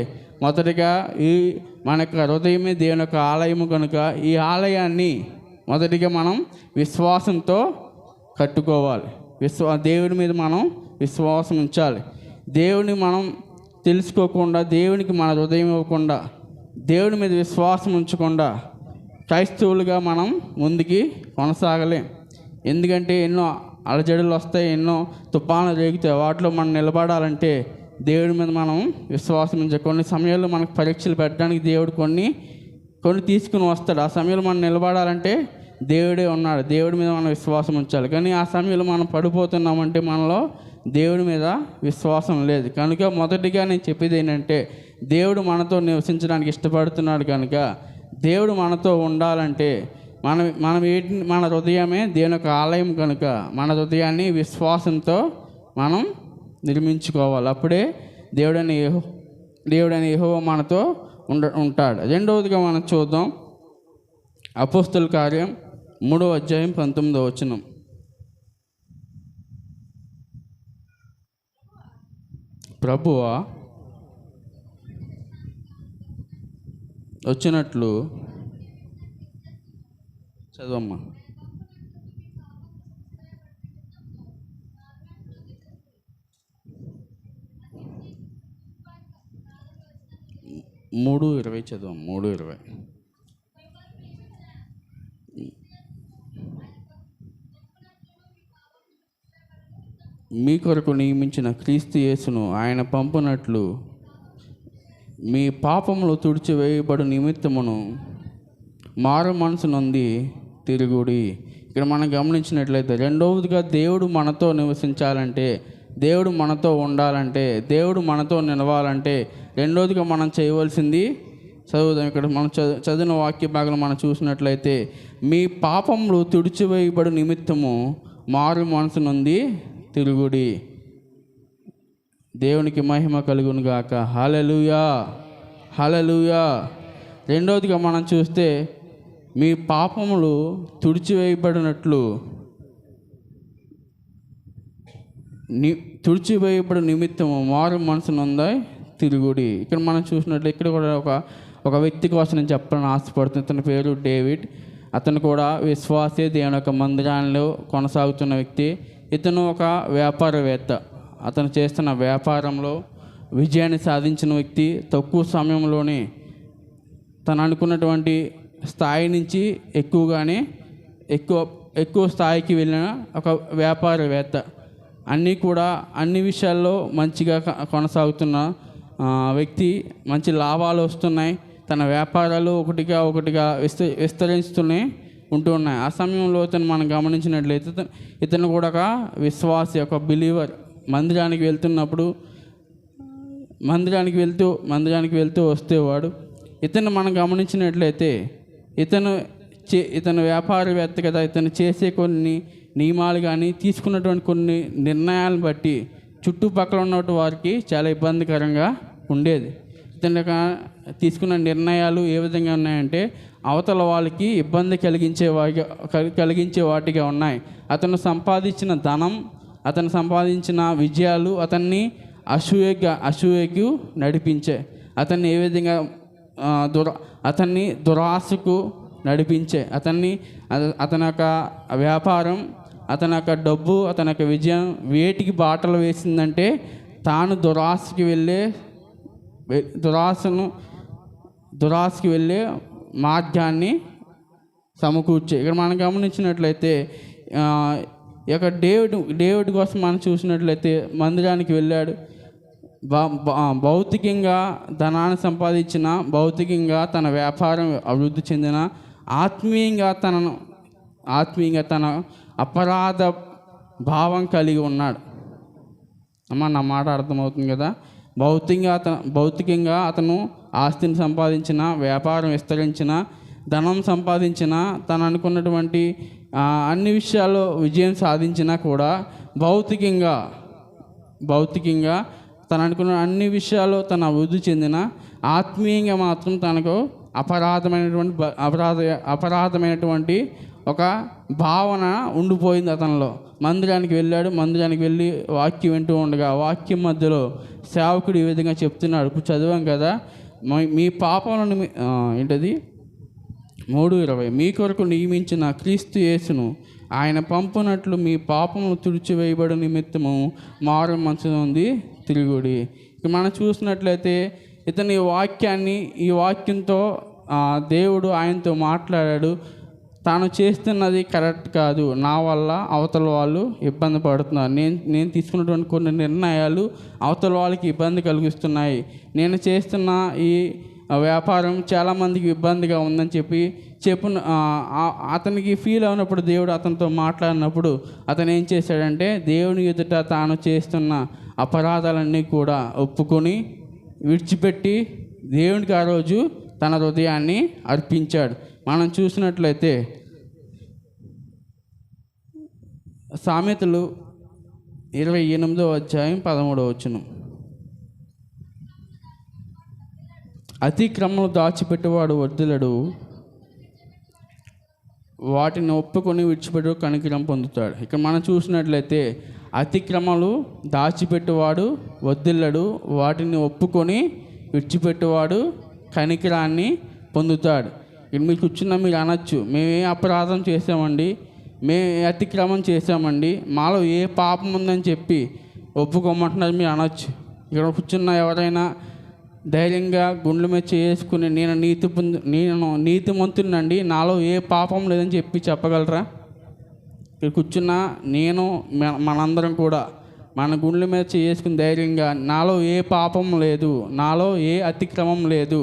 మొదటిగా మన యొక్క హృదయమే దేవుని యొక్క ఆలయము కనుక ఈ ఆలయాన్ని మొదటిగా మనం విశ్వాసంతో కట్టుకోవాలి. దేవుడి మీద మనం విశ్వాసం ఉంచాలి. దేవుని మనం తెలుసుకోకుండా, దేవునికి మన హృదయం ఇవ్వకుండా, దేవుడి మీద విశ్వాసం ఉంచకుండా క్రైస్తవులుగా మనం ముందుకి కొనసాగలేం. ఎందుకంటే ఎన్నో అలజడులు వస్తాయి, ఎన్నో తుఫానులు రేగుతాయి. వాటిలో మనం నిలబడాలంటే దేవుడి మీద మనం విశ్వాసం ఉంచాలి. కొన్ని సమయాల్లో మనకు పరీక్షలు పెట్టడానికి దేవుడు కొన్ని తీసుకుని వస్తాడు. ఆ సమయంలో మనం నిలబడాలంటే దేవుడే ఉన్నాడు, దేవుడి మీద మనం విశ్వాసం ఉంచాలి. కానీ ఆ సమయంలో మనం పడిపోతున్నామంటే మనలో దేవుడి మీద విశ్వాసం లేదు. కనుక మొదటిగా నేను చెప్పేది ఏంటంటే, దేవుడు మనతో నివసించడానికి ఇష్టపడుతున్నాడు కనుక దేవుడు మనతో ఉండాలంటే మన హృదయమే దేవుని యొక్క ఆలయం కనుక మన హృదయాన్ని విశ్వాసంతో మనం నిర్మించుకోవాలి. అప్పుడే దేవుడని యెహోవా మనతో ఉంటాడు. రెండవదిగా మనం చూద్దాం, అపోస్తల కార్యం 3వ అధ్యాయం 19వ వచనం. ప్రభువా వచ్చినట్లు చదవమ్మా. మూడు 20 చదవం. 3:20. మీ కొరకు నియమించిన క్రీస్తు యేసును ఆయన పంపునట్లు మీ పాపములు తుడిచివేయబడు నిమిత్తమును మారు మనసు నొంది తిరుగుడి. ఇక్కడ మనం గమనించినట్లయితే రెండవదిగా దేవుడు మనతో నివసించాలంటే, దేవుడు మనతో ఉండాలంటే, దేవుడు మనతో నిలవాలంటే రెండవదిగా మనం చేయవలసింది చదువుదాం. ఇక్కడ మనం చదివిన వాక్య భాగంలో మనం చూసినట్లయితే మీ పాపములు తుడిచివేయబడు నిమిత్తము మారు మనసు నుండి తిరుగుడి. దేవునికి మహిమ కలుగును గాక. హల్లెలూయా, హల్లెలూయా. రెండవదిగా మనం చూస్తే మీ పాపములు తుడిచివేయబడినట్లు తుడిచివేయబడి నిమిత్తము మారు మనసు నుండి తిరుగుడి. ఇక్కడ మనం చూసినట్లు ఇక్కడ కూడా ఒక వ్యక్తి కోసం నేను చెప్పాలని ఆశపడుతుంది. ఇతని పేరు డేవిడ్. అతను కూడా విశ్వాసే, దేవుని యొక్క మందిరాల్లో కొనసాగుతున్న వ్యక్తి. ఇతను ఒక వ్యాపారవేత్త. అతను చేస్తున్న వ్యాపారంలో విజయాన్ని సాధించిన వ్యక్తి. తక్కువ సమయంలోనే తను అనుకున్నటువంటి స్థాయి నుంచి ఎక్కువ స్థాయికి వెళ్ళిన ఒక వ్యాపారవేత్త. అన్ని విషయాల్లో మంచిగా కొనసాగుతున్న వ్యక్తి. మంచి లాభాలు వస్తున్నాయి. తన వ్యాపారాలు ఒకటిగా విస్తరిస్తూనే ఉంటూ ఉన్నాయి. ఆ సమయంలో మనం గమనించినట్లయితే ఇతను కూడా ఒక విశ్వాసి, ఒక బిలీవర్. మందిరానికి వెళ్తూ వస్తేవాడు. ఇతను మనం గమనించినట్లయితే ఇతను వ్యాపారవేత్త కదా. ఇతను చేసే కొన్ని నియమాలు కానీ తీసుకున్నటువంటి కొన్ని నిర్ణయాలను బట్టి చుట్టుపక్కల ఉన్నటువంటి వారికి చాలా ఇబ్బందికరంగా ఉండేది. ఇతను తీసుకున్న నిర్ణయాలు ఏ విధంగా ఉన్నాయంటే అవతల వాళ్ళకి ఇబ్బంది కలిగించే వాటిగా ఉన్నాయి. అతను సంపాదించిన ధనం, అతను సంపాదించిన విజయాలు అతన్ని అసూయకు నడిపించాయి. అతన్ని ఏ విధంగా అతన్ని దురాశకు నడిపించే అతని యొక్క వ్యాపారం, అతని యొక్క డబ్బు, అతని యొక్క విజయం వేటికి బాటలు వేసిందంటే తాను దురాశకి వెళ్ళే మార్గాన్ని సమకూర్చే. ఇక్కడ మనం గమనించినట్లయితే ఈ యొక్క డేవిడ్ కోసం మనం చూసినట్లయితే మందిరానికి వెళ్ళాడు. భౌతికంగా ధనాన్ని సంపాదించిన, భౌతికంగా తన వ్యాపారం అభివృద్ధి చెందిన, ఆత్మీయంగా తన అపరాధ భావం కలిగి ఉన్నాడు. నా మాట అర్థమవుతుంది కదా. భౌతికంగా అతను ఆస్తిని సంపాదించిన, వ్యాపారం విస్తరించిన, ధనం సంపాదించిన, తను అనుకున్నటువంటి అన్ని విషయాల్లో విజయం సాధించినా కూడా భౌతికంగా తను అనుకున్న అన్ని విషయాల్లో తను అభివృద్ధి చెందిన, ఆత్మీయంగా మాత్రం తనకు అపరాధమైనటువంటి ఒక భావన ఉండిపోయింది అతనిలో. మందిరానికి వెళ్ళి వాక్యం వింటూ ఉండగా వాక్యం మధ్యలో సేవకుడు ఈ విధంగా చెప్తున్నాడు. ఇప్పుడు చదివాం కదా, మీ పాపములను 3:20 మీ కొరకు నియమించిన క్రీస్తు యేసును ఆయన పంపునట్లు మీ పాపములు తుడిచివేయబడి నిమిత్తము మారు మనసు నుండి తిరుగుడి. ఇక మనం చూసినట్లయితే ఇతని ఈ వాక్యంతో దేవుడు ఆయనతో మాట్లాడాడు. తాను చేస్తున్నది కరెక్ట్ కాదు, నా వల్ల అవతల వాళ్ళు ఇబ్బంది పడుతున్నారు, నేను తీసుకున్నటువంటి కొన్ని నిర్ణయాలు అవతల వాళ్ళకి ఇబ్బంది కలిగిస్తున్నాయి, నేను చేస్తున్న ఈ వ్యాపారం చాలామందికి ఇబ్బందిగా ఉందని అతనికి ఫీల్ అయినప్పుడు దేవుడు అతనితో మాట్లాడినప్పుడు అతను ఏం చేశాడంటే దేవుని ఎదుట తాను చేస్తున్న అపరాధాలన్నీ కూడా ఒప్పుకొని విడిచిపెట్టి దేవునికి ఆ రోజు తన హృదయాన్ని అర్పించాడు. మనం చూసినట్లయితే సామెతలు 28:13 అతిక్రమము దాచిపెట్టేవాడు వర్ధిల్లడు, వాటిని ఒప్పుకొని విడిచిపెట్టు కనికరం పొందుతాడు. ఇక్కడ మనం చూసినట్లయితే అతిక్రమలు దాచిపెట్టేవాడు వర్ధిల్లడు, వాటిని ఒప్పుకొని విడిచిపెట్టేవాడు కనికరాన్ని పొందుతాడు. ఇక్కడ మీరు కూర్చున్న మీరు అనొచ్చు, మేమే అపరాధం చేసామండి, మేము అతిక్రమం చేసామండి, మాలో ఏ పాపం ఉందని చెప్పి ఒప్పుకోమంటున్నారు మీరు అనొచ్చు. ఇక్కడ కూర్చున్న ఎవరైనా ధైర్యంగా గుండెల మీద చేసుకుని నేను నీతిమంతునండి, నాలో ఏ పాపం లేదని చెప్పగలరా? ఇక్కడ కూర్చున్న మనందరం కూడా మన గుండెల మీద చేసుకుని ధైర్యంగా నాలో ఏ పాపం లేదు, నాలో ఏ అతిక్రమం లేదు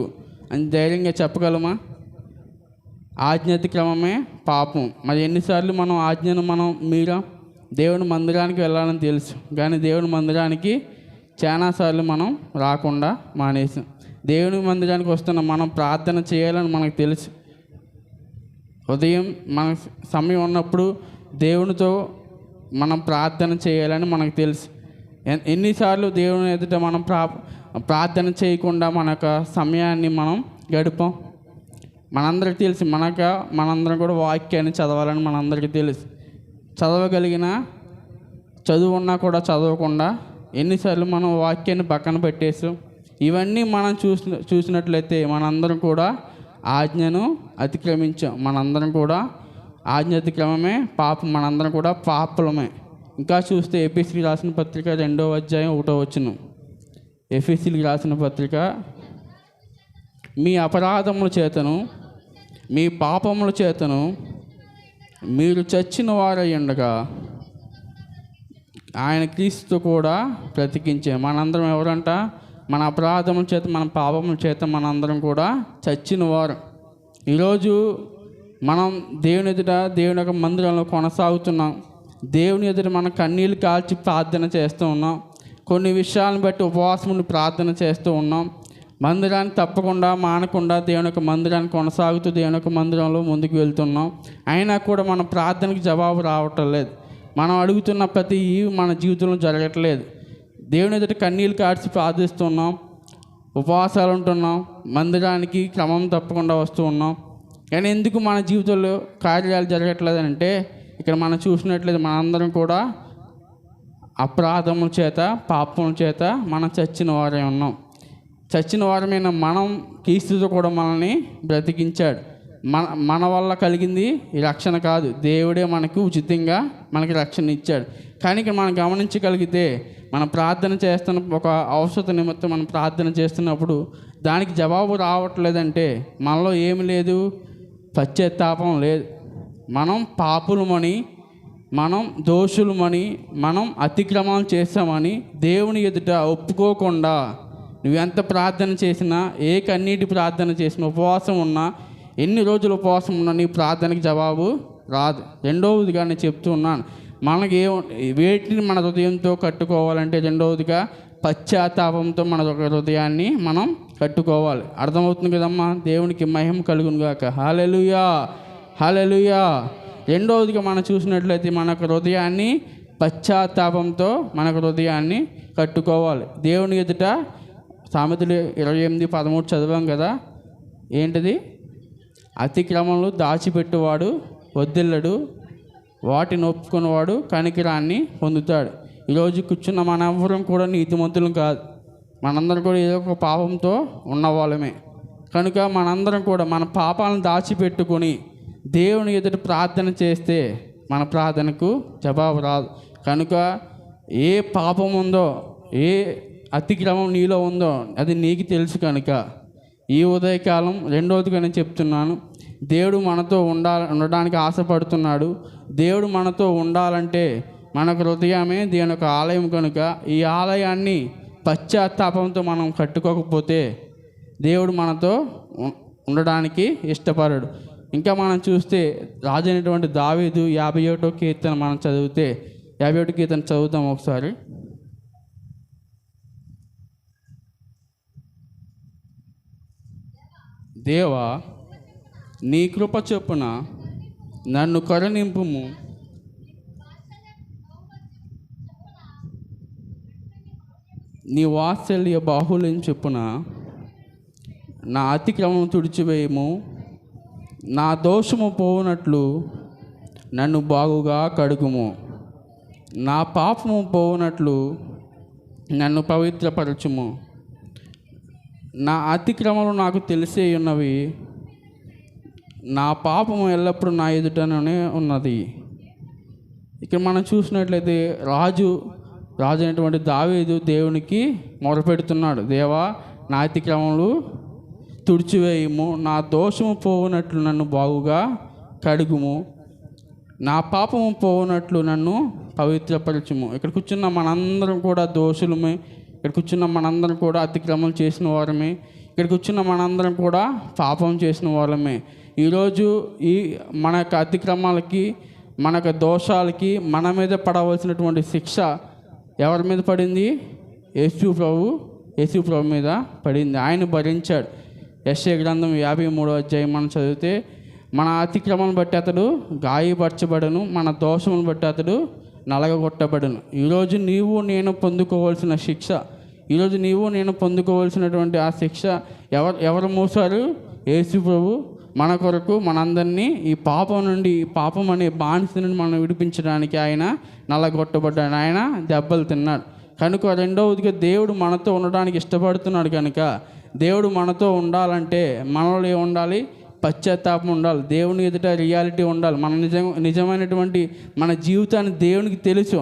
అని ధైర్యంగా చెప్పగలమా? ఆజ్ఞ అతిక్రమమే పాపం. మరి ఎన్నిసార్లు మనం ఆజ్ఞను మీరా దేవుని మందిరానికి వెళ్ళాలని తెలుసు, కానీ దేవుని మందిరానికి చాలాసార్లు మనం రాకుండా మానేసాం. దేవుని మందిరానికి వస్తున్న మనం ప్రార్థన చేయాలని మనకు తెలుసు. ఉదయం మన సమయం ఉన్నప్పుడు దేవునితో మనం ప్రార్థన చేయాలని మనకు తెలుసు. ఎన్నిసార్లు దేవుని ఎదుట మనం ప్రార్థన చేయకుండా మన యొక్క సమయాన్ని మనం గడిపాం. మనందరికీ తెలుసు. మనందరం కూడా వాక్యాన్ని చదవాలని మనందరికీ తెలుసు. చదవగలిగిన చదువు ఉన్నా కూడా చదవకుండా ఎన్నిసార్లు మనం వాక్యాన్ని పక్కన పెట్టేసాం. ఇవన్నీ మనం చూసినట్లయితే మనందరం కూడా ఆజ్ఞను అతిక్రమించాం. మనందరం కూడా ఆజ్ఞ అతిక్రమమే పాపం. మనందరం కూడా పాపులమే. ఇంకా చూస్తే ఎఫెసీయులకు రాసిన పత్రిక 2వ అధ్యాయం 1వ వచనం. ఎఫెసీయులకు రాసిన పత్రిక, మీ అపరాధముల చేతను మీ పాపముల చేతను మీరు చచ్చిన వారై ఉండగా ఆయన క్రీస్తు కూడా బ్రతికించే. మనందరం ఎవరంట? మన అపరాధముల చేత మన పాపముల చేత మనందరం కూడా చచ్చిన వారు. ఈరోజు మనం దేవుని ఎదుట దేవుని యొక్క మందిరంలో కొనసాగుతున్నాం. దేవుని ఎదుట మనం కన్నీళ్ళు కాల్చి ప్రార్థన చేస్తూ ఉన్నాం. కొన్ని విషయాలను బట్టి ఉపవాసముని ప్రార్థన చేస్తూ ఉన్నాం. మందిరాన్ని తప్పకుండా మానకుండా దేవుని యొక్క మందిరాన్ని కొనసాగుతూ దేవుని యొక్క మందిరంలో ముందుకు వెళ్తున్నాం. అయినా కూడా మన ప్రార్థనకి జవాబు రావటం లేదు. మనం అడుగుతున్న ప్రతి మన జీవితంలో జరగట్లేదు. దేవుని ఎదుట కన్నీళ్ళు కాల్చి ప్రార్థిస్తున్నాం, ఉపవాసాలు ఉంటున్నాం, మందిరానికి క్రమం తప్పకుండా వస్తూ ఉన్నాం. కానీ ఎందుకు మన జీవితంలో కార్యాలు జరగట్లేదు అంటే, ఇక్కడ మనం చూసినట్లయితే మనందరం కూడా అపరాధముల చేత పాపముల చేత మనం చచ్చిన వారే ఉన్నాం. చచ్చిన వారమైన మనం క్రీస్తుతో కూడా మనల్ని బ్రతికించాడు. మన వల్ల కలిగింది ఈ రక్షణ కాదు, దేవుడే మనకు ఉచితంగా మనకి రక్షణ ఇచ్చాడు. కానీ ఇక్కడ మనం గమనించగలిగితే, మనం ప్రార్థన చేస్తున్న ఒక అవసరత నిమిత్తం మనం ప్రార్థన చేస్తున్నప్పుడు దానికి జవాబు రావట్లేదంటే మనలో ఏమి లేదు, పశ్చాత్తాపం లేదు. మనం పాపులమని, మనం దోషులమని, మనం అతిక్రమాలు చేస్తామని దేవుని ఎదుట ఒప్పుకోకుండా నువ్వెంత ప్రార్థన చేసినా, ఏ కన్నీటి ప్రార్థన చేసినా, ఉపవాసం ఉన్నా, ఎన్ని రోజులు ఉపవాసం ఉన్నా నీ ప్రార్థనకి జవాబు రాదు. రెండవదిగా నేను చెప్తూ ఉన్నాను, మనకి వేటిని మన హృదయంతో కట్టుకోవాలంటే, రెండవదిగా పశ్చాత్తాపంతో మన హృదయాన్ని మనం కట్టుకోవాలి. అర్థమవుతుంది కదమ్మా? దేవునికి మహిమ కలుగును గాక. హల్లెలూయా, హల్లెలూయా. రెండవదిగా మనం చూసినట్లయితే మన హృదయాన్ని పశ్చాత్తాపంతో మన హృదయాన్ని కట్టుకోవాలి. దేవుని ఎదుట సామెతలు 28:13 చదివాం కదా. ఏంటిది? అతిక్రమములు దాచిపెట్టువాడు వదిల్లడు, వాటిని ఒప్పుకున్నవాడు కనికరాన్ని పొందుతాడు. ఈరోజు కూర్చున్న మనందరం కూడా నీతిమంతులం కాదు. మనందరం కూడా ఏదో ఒక పాపంతో ఉన్నవాళ్ళమే. కనుక మనందరం కూడా మన పాపాలను దాచిపెట్టుకొని దేవుని ఎదుట ప్రార్థన చేస్తే మన ప్రార్థనకు జవాబు రాదు. కనుక ఏ పాపం ఉందో, ఏ అతిక్రమం నీలో ఉందో అది నీకు తెలుసు. కనుక ఈ ఉదయకాలం రెండవదిగా నేను చెప్తున్నాను, దేవుడు మనతో ఉండడానికి ఆశపడుతున్నాడు. దేవుడు మనతో ఉండాలంటే మన హృదయమే దేవుని యొక్క ఆలయం. కనుక ఈ ఆలయాన్ని పశ్చాత్తాపంతో మనం కట్టుకోకపోతే దేవుడు మనతో ఉండడానికి ఇష్టపడడు. ఇంకా మనం చూస్తే రాజు అయినటువంటి దావీదు 51వ కీర్తన మనం చదివితే, 51వ కీర్తన చదువుతాం ఒకసారి. దేవా, నీ కృప చొప్పున నన్ను కరుణింపుము, నీ వాత్సల్య బాహుల్యం చొప్పున నా అతిక్రమం తుడిచివేయము, నా దోషము పోవునట్లు నన్ను బాగుగా కడుగుము, నా పాపము పోవునట్లు నన్ను పవిత్రపరచుము. నా అతిక్రమలు నాకు తెలిసే ఉన్నవి, నా పాపము ఎల్లప్పుడూ నా ఎదుటనే ఉన్నది. ఇక్కడ మనం చూసినట్లయితే రాజు అయినటువంటి దావీదు దేవునికి మొరపెడుతున్నాడు. దేవా, నా అతిక్రమములు తుడిచివేయము, నా దోషము పోవునట్లు నన్ను బాగుగా కడుగుము, నా పాపము పోవునట్లు నన్ను పవిత్రపరచుము. ఇక్కడ కూర్చున్న మనందరం కూడా దోషులమే. ఇక్కడ కూర్చున్న మనందరం కూడా అతిక్రమం చేసిన వారమే. ఇక్కడ కూర్చున్న మనందరం కూడా పాపం చేసిన వాళ్ళమే. ఈరోజు మన యొక్క అతిక్రమాలకి, మన యొక్క దోషాలకి మన మీద పడవలసినటువంటి శిక్ష ఎవరి మీద పడింది? యేసు ప్రభు మీద పడింది. ఆయన భరించాడు. యెషయా గ్రంథం 53వ అధ్యాయం మనం చదివితే, మన అతిక్రమం బట్టి అతడు గాయపరచబడను, మన దోషమును బట్టి అతడు నలగగొట్టబడును. ఈరోజు నీవు నేను పొందుకోవాల్సిన శిక్ష, ఈరోజు నీవు నేను పొందుకోవాల్సినటువంటి ఆ శిక్ష ఎవరు మోసారు? యేసు ప్రభు మన కొరకు మనందరినీ ఈ పాపం నుండి, ఈ పాపం అనే బానిస నుండి మనం విడిపించడానికి ఆయన నలగొట్టబడ్డాడు, ఆయన దెబ్బలు తిన్నాడు. కనుక రెండవదిగా దేవుడు మనతో ఉండడానికి ఇష్టపడుతున్నాడు. కనుక దేవుడు మనతో ఉండాలంటే మనలో ఉండాలి, పశ్చాత్తాపం ఉండాలి, దేవుని ఎదుట రియాలిటీ ఉండాలి. మన నిజమైనటువంటి మన జీవితాన్ని దేవునికి తెలుసు.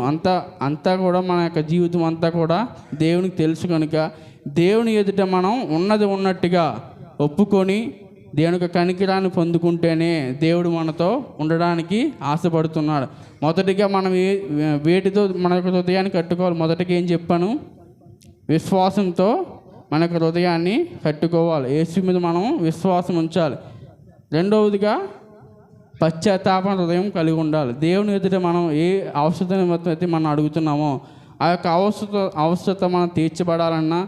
అంతా కూడా మన యొక్క జీవితం అంతా కూడా దేవునికి తెలుసు. కనుక దేవుని ఎదుట మనం ఉన్నది ఉన్నట్టుగా ఒప్పుకొని దేవుని యొక్క కనికరాన్ని పొందుకుంటేనే దేవుడు మనతో ఉండడానికి ఆశపడుతున్నాడు. మొదటిగా మనం వేటితో మన యొక్క హృదయాన్ని కట్టుకోవాలి? మొదటిగా ఏం చెప్పాను? విశ్వాసంతో మన యొక్క హృదయాన్ని కట్టుకోవాలి. యేసు మీద మనం విశ్వాసం ఉంచాలి. రెండవదిగా పశ్చాత్తాప హృదయం కలిగి ఉండాలి. దేవుని ఎదుట మనం ఏ అవసరత నిమిత్తం అయితే మనం అడుగుతున్నామో ఆ యొక్క అవసరత మనం తీర్చబడాలన్నా,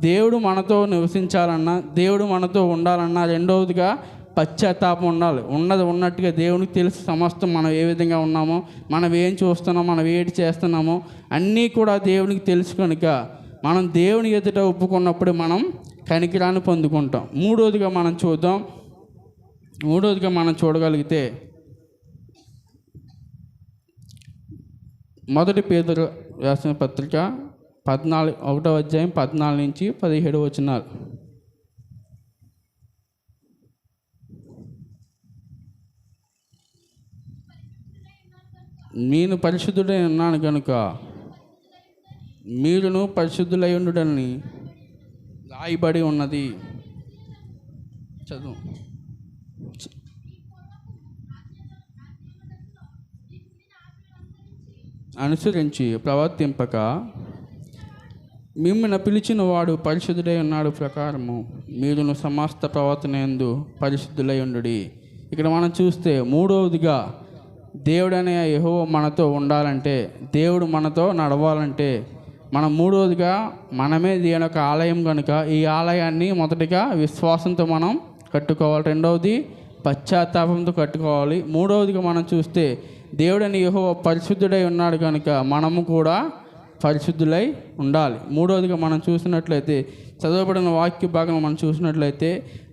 దేవుడు మనతో నివసించాలన్నా, దేవుడు మనతో ఉండాలన్నా రెండవదిగా పశ్చాత్తాపం ఉండాలి. ఉన్నది ఉన్నట్టుగా దేవునికి తెలుసు సమస్తం, మనం ఏ విధంగా ఉన్నామో, మనం ఏం చూస్తున్నామో, మనం ఏటి చేస్తున్నామో అన్నీ కూడా దేవునికి తెలుసు. కనుక మనం దేవుని ఎదుట ఒప్పుకున్నప్పుడు మనం కనికరాన్ని పొందుకుంటాం. మూడవదిగా మనం చూడగలిగితే మొదటి పేతురు రాసిన పత్రిక 1వ అధ్యాయం 14 నుంచి 17 వచనాలు. నేను పరిశుద్ధుడై ఉన్నాను కనుక మీరును పరిశుద్ధులై ఉండుడని రాయబడి ఉన్నది. చదువు. అనుసరించి ప్రవర్తింపక మిమ్మల్ని పిలిచిన వాడు పరిశుద్ధుడై ఉన్నాడు ప్రకారము మీరును సమస్త ప్రవర్తన యందు పరిశుద్ధులై ఉండుడి. ఇక్కడ మనం చూస్తే మూడవదిగా దేవుడనే యెహోవా మనతో ఉండాలంటే, దేవుడు మనతో నడవాలంటే మనం మూడవదిగా మనమే దేవుని యొక్క ఆలయం కనుక ఈ ఆలయాన్ని మొదటిగా విశ్వాసంతో మనం కట్టుకోవాలి. రెండవది పశ్చాత్తాపంతో కట్టుకోవాలి. మూడవదిగా మనం చూస్తే దేవుడని యెహోవా పరిశుద్ధుడై ఉన్నాడు కనుక మనము కూడా పరిశుద్ధులై ఉండాలి. మూడవదిగా మనం చూసినట్లయితే చదవబడిన వాక్య భాగం మనం చూసినట్లయితే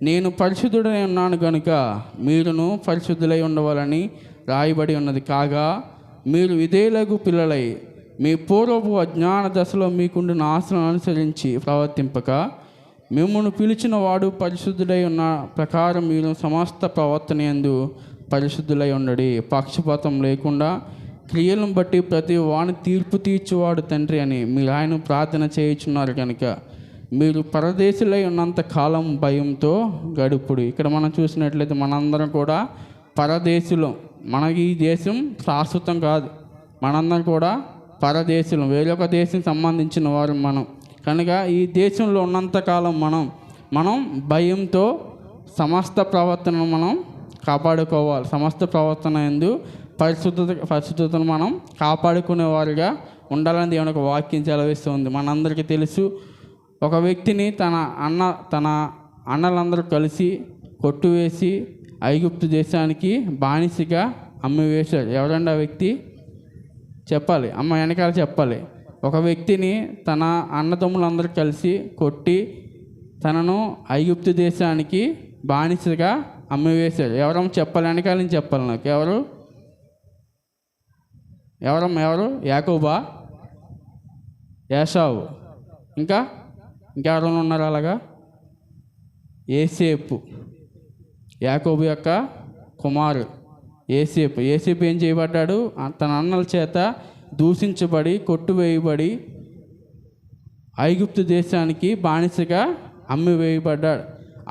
నేను పరిశుద్ధుడై ఉన్నాను కనుక మీరును పరిశుద్ధులై ఉండవాలని రాయబడి ఉన్నది. కాగా మీరు విధేయులకు పిల్లలై మీ పూర్వపు అజ్ఞాన దశలో మీకుండిన ఆశలను అనుసరించి ప్రవర్తింపక మిమ్మల్ని పిలిచిన వాడు పరిశుద్ధుడై ఉన్న ప్రకారం మీరు సమస్త ప్రవర్తన యందు పరిశుద్ధులై ఉండడి. పక్షపాతం లేకుండా క్రియలను బట్టి ప్రతి వాని తీర్పు తీర్చువాడు తండ్రి అని మీరు ఆయన ప్రార్థన చేయుచున్నారు. కనుక మీరు పరదేశులై ఉన్నంత కాలం భయంతో గడుపుడు. ఇక్కడ మనం చూసినట్లయితే మనందరం కూడా పరదేశులం. మనకి ఈ దేశం శాశ్వతం కాదు. మనందరం కూడా పరదేశులం, వేరొక దేశం సంబంధించిన వారు మనం. కనుక ఈ దేశంలో ఉన్నంతకాలం మనం భయంతో సమస్త ప్రవర్తనను మనం కాపాడుకోవాలి. సమస్త ప్రవర్తన యందు పరిశుద్ధతను మనం కాపాడుకునే వారిగా ఉండాలని దేవుని యొక్క వాక్యం సెలవిస్తుంది. మనందరికీ తెలుసు, ఒక వ్యక్తిని తన అన్నలందరూ కలిసి కొట్టువేసి ఐగుప్తు దేశానికి బానిసగా అమ్మివేశారు. ఎవరండి ఆ వ్యక్తి? చెప్పాలి, అమ్మ వెనకాల చెప్పాలి. ఒక వ్యక్తిని తన అన్నదమ్ములందరూ కలిసి కొట్టి తనను ఐగుప్తు దేశానికి బానిసగా అమ్మివేశారు. ఎవరమ్మ చెప్పాలి? వెనకాల నుంచి చెప్పాలి నాకు. ఎవరు? యాకోబా, ఏసావు, ఇంకెవరైనా ఉన్నారు అలాగా? యోసేపు, యాకోబు యొక్క కుమారుడు యోసేపు. ఏం చేయబడ్డాడు? తన అన్నల చేత దూషించబడి కొట్టువేయబడి ఐగుప్తు దేశానికి బానిసగా అమ్మివేయబడ్డాడు.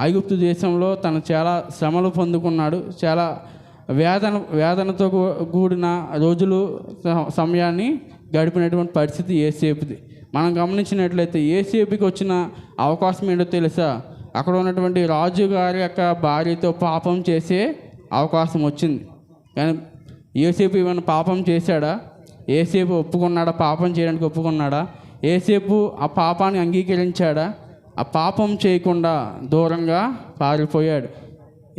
ఐగుప్తు దేశంలో తను చాలా శ్రమలు పొందుకున్నాడు. చాలా వేదనతో కూడిన రోజులు సమయాన్ని గడిపినటువంటి పరిస్థితి యోసేపుది. మనం గమనించినట్లయితే యోసేపుకి వచ్చిన అవకాశం ఏంటో తెలుసా? అక్కడ ఉన్నటువంటి రాజుగారి యొక్క భార్యతో పాపం చేసే అవకాశం వచ్చింది. కానీ యోసేపు ఏమైనా పాపం చేశాడా? యోసేపు ఒప్పుకున్నాడా? పాపం చేయడానికి ఒప్పుకున్నాడా? యోసేపు ఆ పాపాన్ని అంగీకరించాడా? ఆ పాపం చేయకుండా దూరంగా పారిపోయాడు.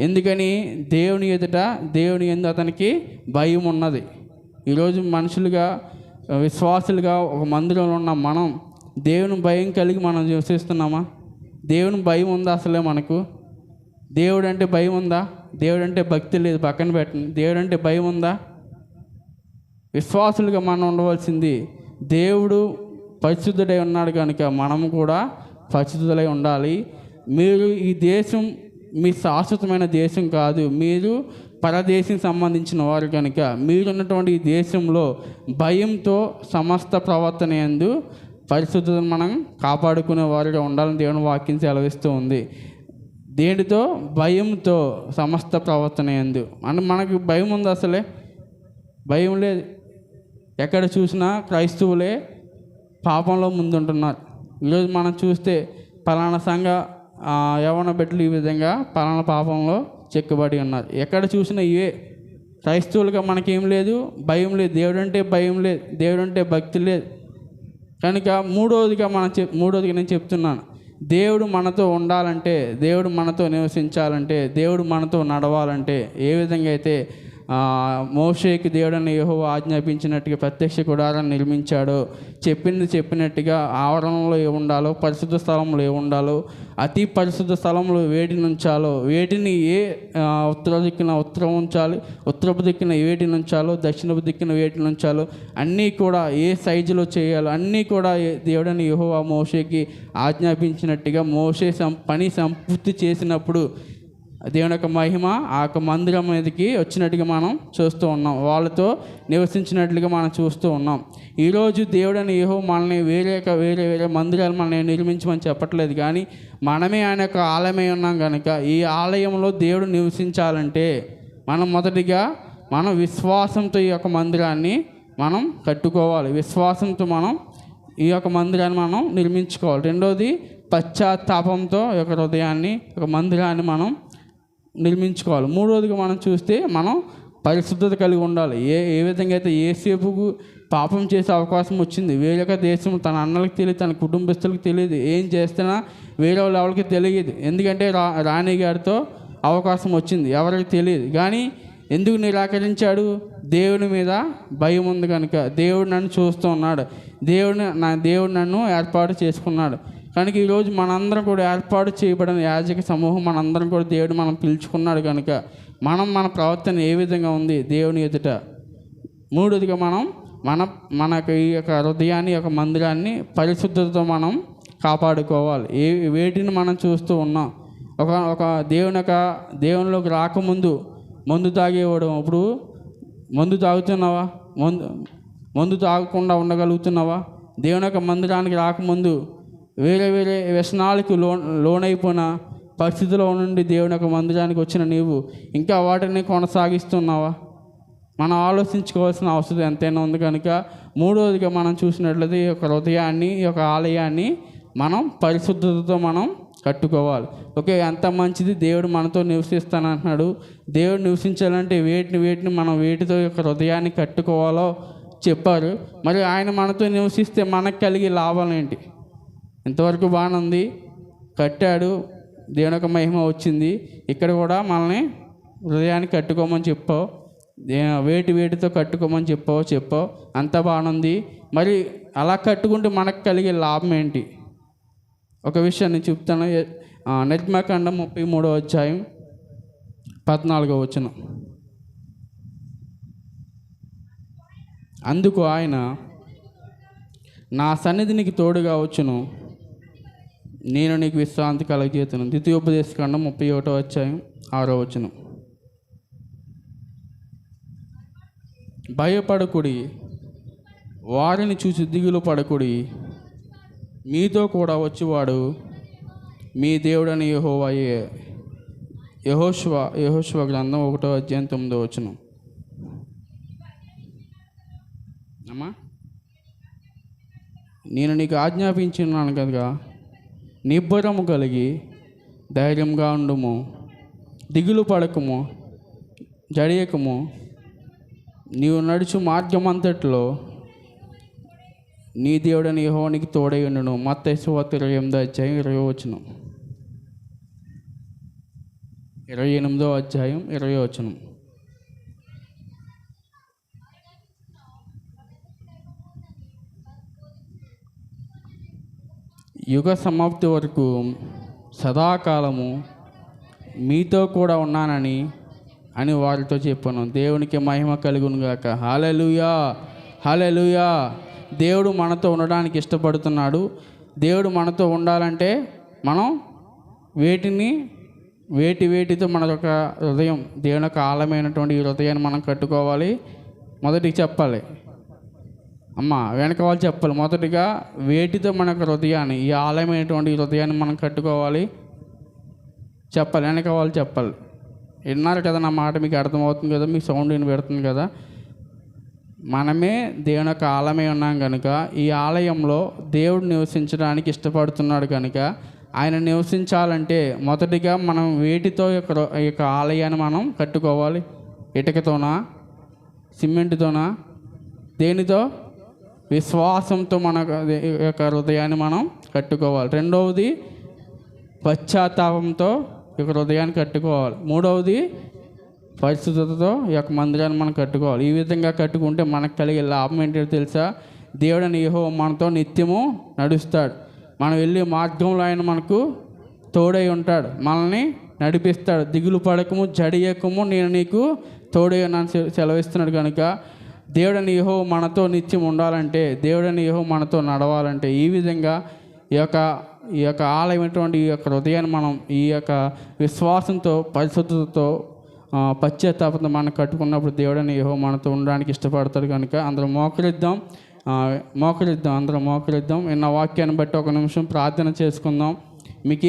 ఎందుకని? దేవుని ఎదుట దేవుని యందు అతనికి భయం ఉన్నది. ఈరోజు మనుషులుగా విశ్వాసులుగా ఒక మందిరంలో ఉన్న మనం దేవుని భయం కలిగి మనం నివసిస్తున్నామా? దేవుని భయం ఉందా అసలే మనకు? దేవుడు అంటే భయం ఉందా? దేవుడు అంటే భక్తి లేదు, పక్కన పెట్టండి. దేవుడు అంటే భయం ఉందా? విశ్వాసులుగా మనం ఉండవలసింది, దేవుడు పరిశుద్ధుడై ఉన్నాడు కనుక మనము కూడా పరిశుద్ధులై ఉండాలి. మీరు ఈ దేశం మీ శాశ్వతమైన దేశం కాదు, మీరు పరదేశం సంబంధించిన వారు కనుక మీరున్నటువంటి ఈ దేశంలో భయంతో సమస్త ప్రవర్తన యందు పరిశుద్ధతను మనం కాపాడుకునే వారుగా ఉండాలని దేవుని వాక్యం సెలవిస్తూ ఉంది. దేనితో? భయంతో సమస్త ప్రవర్తన యందు. అంటే మనకు భయం ఉంది అసలే? భయం లేదు. ఎక్కడ చూసినా క్రైస్తవులే పాపంలో ముందుంటున్నారు. ఈరోజు మనం చూస్తే పలానా సంఘ యవ్వన బిడ్డలు ఈ విధంగా పలానా పాపంలో చెక్కబడి ఉన్నారు. ఎక్కడ చూసినా ఇవే. క్రైస్తవులుగా మనకేం లేదు, భయం లేదు. దేవుడు అంటే భయం లేదు, దేవుడు అంటే భక్తి లేదు. కనుక మూడోదిగా నేను చెప్తున్నాను, దేవుడు మనతో ఉండాలంటే, దేవుడు మనతో నివసించాలంటే, దేవుడు మనతో నడవాలంటే ఏ విధంగా అయితే మోషేకి దేవుడని యెహోవా ఆజ్ఞాపించినట్టుగా ప్రత్యక్ష గుడారాన్ని నిర్మించాడో, చెప్పినట్టుగా ఆవరణలో ఏ ఉండాలో, పరిశుద్ధ స్థలంలో ఏ ఉండాలో, అతి పరిశుద్ధ స్థలంలో వేటిని ఉంచాలో, వేటిని ఏ ఉత్తర దిక్కున ఉత్తరం ఉంచాలి, ఉత్తరపు దిక్కున వేటిని ఉంచాలో, దక్షిణపు దిక్కున వేటిని ఉంచాలో అన్నీ కూడా ఏ సైజులో చేయాలో అన్నీ కూడా దేవుడని యెహోవా మోషేకి ఆజ్ఞాపించినట్టుగా మోషే పని సంపూర్తి చేసినప్పుడు దేవుని యొక్క మహిమ ఆ యొక్క మందిరం మీదకి వచ్చినట్టుగా మనం చూస్తూ ఉన్నాం, వాళ్ళతో నివసించినట్లుగా మనం చూస్తూ ఉన్నాం. ఈరోజు దేవుడని యెహోవా మనల్ని వేరే మందిరాలు మనల్ని నిర్మించమని చెప్పట్లేదు, కానీ మనమే ఆయన యొక్క ఆలయమై ఉన్నాం కనుక ఈ ఆలయంలో దేవుడు నివసించాలంటే మనం మొదటిగా మనం విశ్వాసంతో ఈ యొక్క మందిరాన్ని మనం కట్టుకోవాలి. విశ్వాసంతో మనం ఈ యొక్క మందిరాన్ని మనం నిర్మించుకోవాలి. రెండోది, పశ్చాత్తాపంతో ఈ యొక్క హృదయాన్ని, ఒక మందిరాన్ని మనం నిర్మించుకోవాలి. మూడోదిగా మనం చూస్తే మనం పరిశుద్ధత కలిగి ఉండాలి. ఏ విధంగా అయితే యేసేపుకు పాపం చేసే అవకాశం వచ్చింది, వేరొక దేశం తన అన్నలకు తెలియదు, తన కుటుంబస్తులకు తెలియదు, ఏం చేస్తున్నా వేరే వాళ్ళు ఎవరికి తెలియదు. ఎందుకంటే రాణి గారితో అవకాశం వచ్చింది, ఎవరికి తెలియదు. కానీ ఎందుకు నిరాకరించాడు? దేవుని మీద భయం ఉంది కనుక. దేవుడు నన్ను చూస్తూ ఉన్నాడు, దేవుడు నన్ను ఏర్పాటు చేసుకున్నాడు కనుక ఈరోజు మనందరం కూడా ఏర్పాటు చేయబడిన యాజక సమూహం, మనందరం కూడా దేవుడు మనం పిలుచుకున్నాడు కనుక మన ప్రవర్తన ఏ విధంగా ఉంది దేవుని ఎదుట. మూడోదిగా మనకు ఈ యొక్క హృదయాన్ని, యొక్క మందిరాన్ని పరిశుద్ధతతో మనం కాపాడుకోవాలి. వేటిని మనం చూస్తూ ఉన్నాం? ఒక దేవునిలోకి రాకముందు మందు తాగేవాడు, ఇప్పుడు మందు తాగుతున్నావా? మందు తాగకుండా ఉండగలుగుతున్నావా? దేవుని యొక్క మందిరానికి రాకముందు వేరే వ్యసనాలకు లోనైపోయిన పరిస్థితిలో నుండి దేవుని యొక్క మందిరానికి వచ్చిన నీవు ఇంకా వాటిని కొనసాగిస్తున్నావా? మనం ఆలోచించుకోవాల్సిన అవసరం ఎంతైనా ఉంది కనుక మూడవదిగా మనం చూసినట్లయితే ఈ యొక్క హృదయాన్ని, ఈ యొక్క ఆలయాన్ని మనం పరిశుద్ధతతో మనం కట్టుకోవాలి. ఓకే, ఎంత మంచిది, దేవుడు మనతో నివసిస్తానంటున్నాడు. దేవుడు నివసించాలంటే వేటిని మనం వేటితో యొక్క హృదయాన్ని కట్టుకోవాలో చెప్పారు. మరి ఆయన మనతో నివసిస్తే మనకు కలిగే లాభాలు ఏంటి? ఇంతవరకు బాగానే ఉంది, కట్టాడు, దేవుని యొక్క మహిమ వచ్చింది. ఇక్కడ కూడా మనల్ని హృదయాన్ని కట్టుకోమని చెప్పావు, వేటితో కట్టుకోమని చెప్పావు, అంతా బాగుంది. మరి అలా కట్టుకుంటే మనకు కలిగే లాభం ఏంటి? ఒక విషయాన్ని చెప్తాను. నిర్గమకాండం 33వ అధ్యాయం 14వ వచనం. అందుకు ఆయన, నా సన్నిధి నీకు తోడుగా వచ్చును, నేను నీకు విశ్రాంతి కలగజేతును. ద్వితీయోపదేశకాండం 31వ అధ్యాయం 6వ వచనం. భయపడకుడి, వారిని చూసి దిగులు పడకుడి, మీతో కూడా వచ్చేవాడు మీ దేవుడని యెహోవాయే. యెహోషువ గ్రంథం 1వ అధ్యాయం 9వ వచనం. అమ్మా, నేను నీకు ఆజ్ఞాపించున్నాను కదా, నిబ్బరము కలిగి ధైర్యంగా ఉండుము, దిగులు పడకము, జడియకము, నీవు నడుచు మార్గమంతట్లో నీ దేవుడని యెహోవానికి తోడై ఉండును. మత్తయి సువార్త 28వ అధ్యాయం 20వ వచనం. 28వ అధ్యాయం 20వ వచనం. యుగ సమాప్తి వరకు సదాకాలము మీతో కూడా ఉన్నానని వారితో చెప్పాను. దేవునికి మహిమ కలుగును గాక. హల్లెలూయా, హల్లెలూయా. దేవుడు మనతో ఉండడానికి ఇష్టపడుతున్నాడు. దేవుడు మనతో ఉండాలంటే మనం వేటితో మన యొక్క హృదయం, దేవుని యొక్క ఆలమైనటువంటి ఈ హృదయాన్ని మనం కట్టుకోవాలి. మొదటికి చెప్పాలి అమ్మ, వెనక వాళ్ళు చెప్పాలి. మొదటిగా వేటితో మన యొక్క హృదయాన్ని, ఈ ఆలయమైనటువంటి ఈ హృదయాన్ని మనం కట్టుకోవాలి చెప్పాలి. వెనక వాళ్ళు చెప్పాలి. విన్నారు కదా నా మాట, మీకు అర్థమవుతుంది కదా, మీకు సౌండ్ వినబడుతుంది కదా. మనమే దేవుని యొక్క ఆలయమై ఉన్నాం కనుక, ఈ ఆలయంలో దేవుడు నివసించడానికి ఇష్టపడుతున్నాడు కనుక, ఆయన నివసించాలంటే మొదటిగా మనం వేటితో ఈ యొక్క ఆలయాన్ని మనం కట్టుకోవాలి? ఇటుకతోనా, సిమెంట్తోనా, దేనితో? విశ్వాసంతో మన యొక్క హృదయాన్ని మనం కట్టుకోవాలి. రెండవది పశ్చాత్తాపంతో ఈ యొక్క హృదయాన్ని కట్టుకోవాలి. మూడవది పరిశుద్ధతతో ఈ యొక్క మందిరాన్ని మనం కట్టుకోవాలి. ఈ విధంగా కట్టుకుంటే మనకు కలిగే లాభం ఏంటో తెలుసా? దేవుడని యెహోవా మనతో నిత్యము నడుస్తాడు. మనం వెళ్ళే మార్గంలో ఆయన మనకు తోడై ఉంటాడు, మనల్ని నడిపిస్తాడు. దిగులు పడకము, జడియకము, నేను నీకు తోడై ఉన్నాను సెలవిస్తున్నాడు కనుక, దేవుడని యెహోవా మనతో నిత్యం ఉండాలంటే, దేవుడని యెహోవా మనతో నడవాలంటే, ఈ విధంగా ఈ యొక్క ఆలయమైనటువంటి ఈ యొక్క హృదయాన్ని మనం ఈ యొక్క విశ్వాసంతో, పరిశుద్ధతతో, పశ్చాత్తాపంతో మనం కట్టుకున్నప్పుడు దేవుడని యెహోవా మనతో ఉండడానికి ఇష్టపడతాడు కనుక అందరం మోకరిద్దాం, అందరం మోకరిద్దాం. నా వాక్యాన్ని బట్టి ఒక నిమిషం ప్రార్థన చేసుకుందాం. మీకు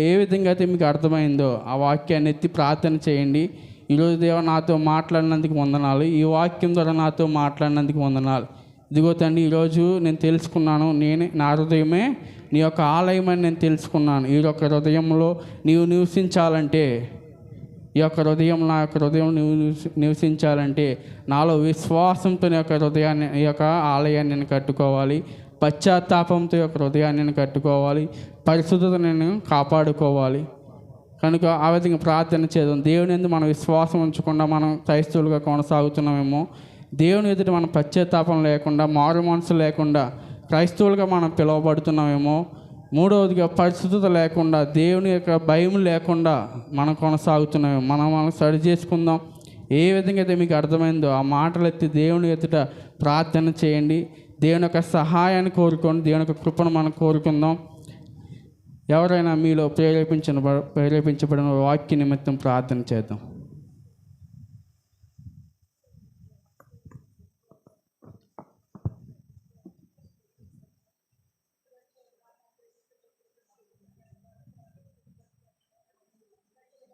ఏ విధంగా అయితే మీకు అర్థమైందో ఆ వాక్యాన్ని ఎత్తి ప్రార్థన చేయండి. ఈరోజు దేవా నాతో మాట్లాడినందుకు వందనాలు, ఈ వాక్యం ద్వారా నాతో మాట్లాడినందుకు వందనాలు. ఇదిగో తండ్రి, ఈరోజు నేను తెలుసుకున్నాను, నా హృదయమే నీ యొక్క ఆలయం అని నేను తెలుసుకున్నాను. ఈ యొక్క హృదయంలో నీవు నివసించాలంటే, ఈ యొక్క హృదయం, నా యొక్క హృదయం నివసించాలంటే నాలో విశ్వాసంతో నీ యొక్క హృదయాన్ని, ఈ యొక్క ఆలయాన్ని నేను కట్టుకోవాలి. పశ్చాత్తాపంతో యొక్క హృదయాన్ని నేను కట్టుకోవాలి. పరిశుద్ధత నేను కాపాడుకోవాలి. కనుక ఆ విధంగా ప్రార్థన చేద్దాం. దేవుని యందు మనం విశ్వాసం ఉంచకుండా మనం క్రైస్తవులుగా కొనసాగుతున్నామేమో, దేవుని ఎదుట మనం పశ్చాత్తాపం లేకుండా, మారు మనసు లేకుండా క్రైస్తవులుగా మనం పిలువబడుతున్నామేమో. మూడవదిగా పరిశుద్ధత లేకుండా, దేవుని యొక్క భయం లేకుండా మనం కొనసాగుతున్నామేమో. మనం సరి చేసుకుందాం. ఏ విధంగా అయితే మీకు అర్థమైందో ఆ మాటలు ఎత్తి దేవుని ఎదుట ప్రార్థన చేయండి. దేవుని యొక్క సహాయాన్ని కోరుకోండి, దేవుని యొక్క కృపను మనం కోరుకుందాం. ఎవరైనా మీలో ప్రేరేపించబడిన వాక్య నిమిత్తం ప్రార్థన చేద్దాం.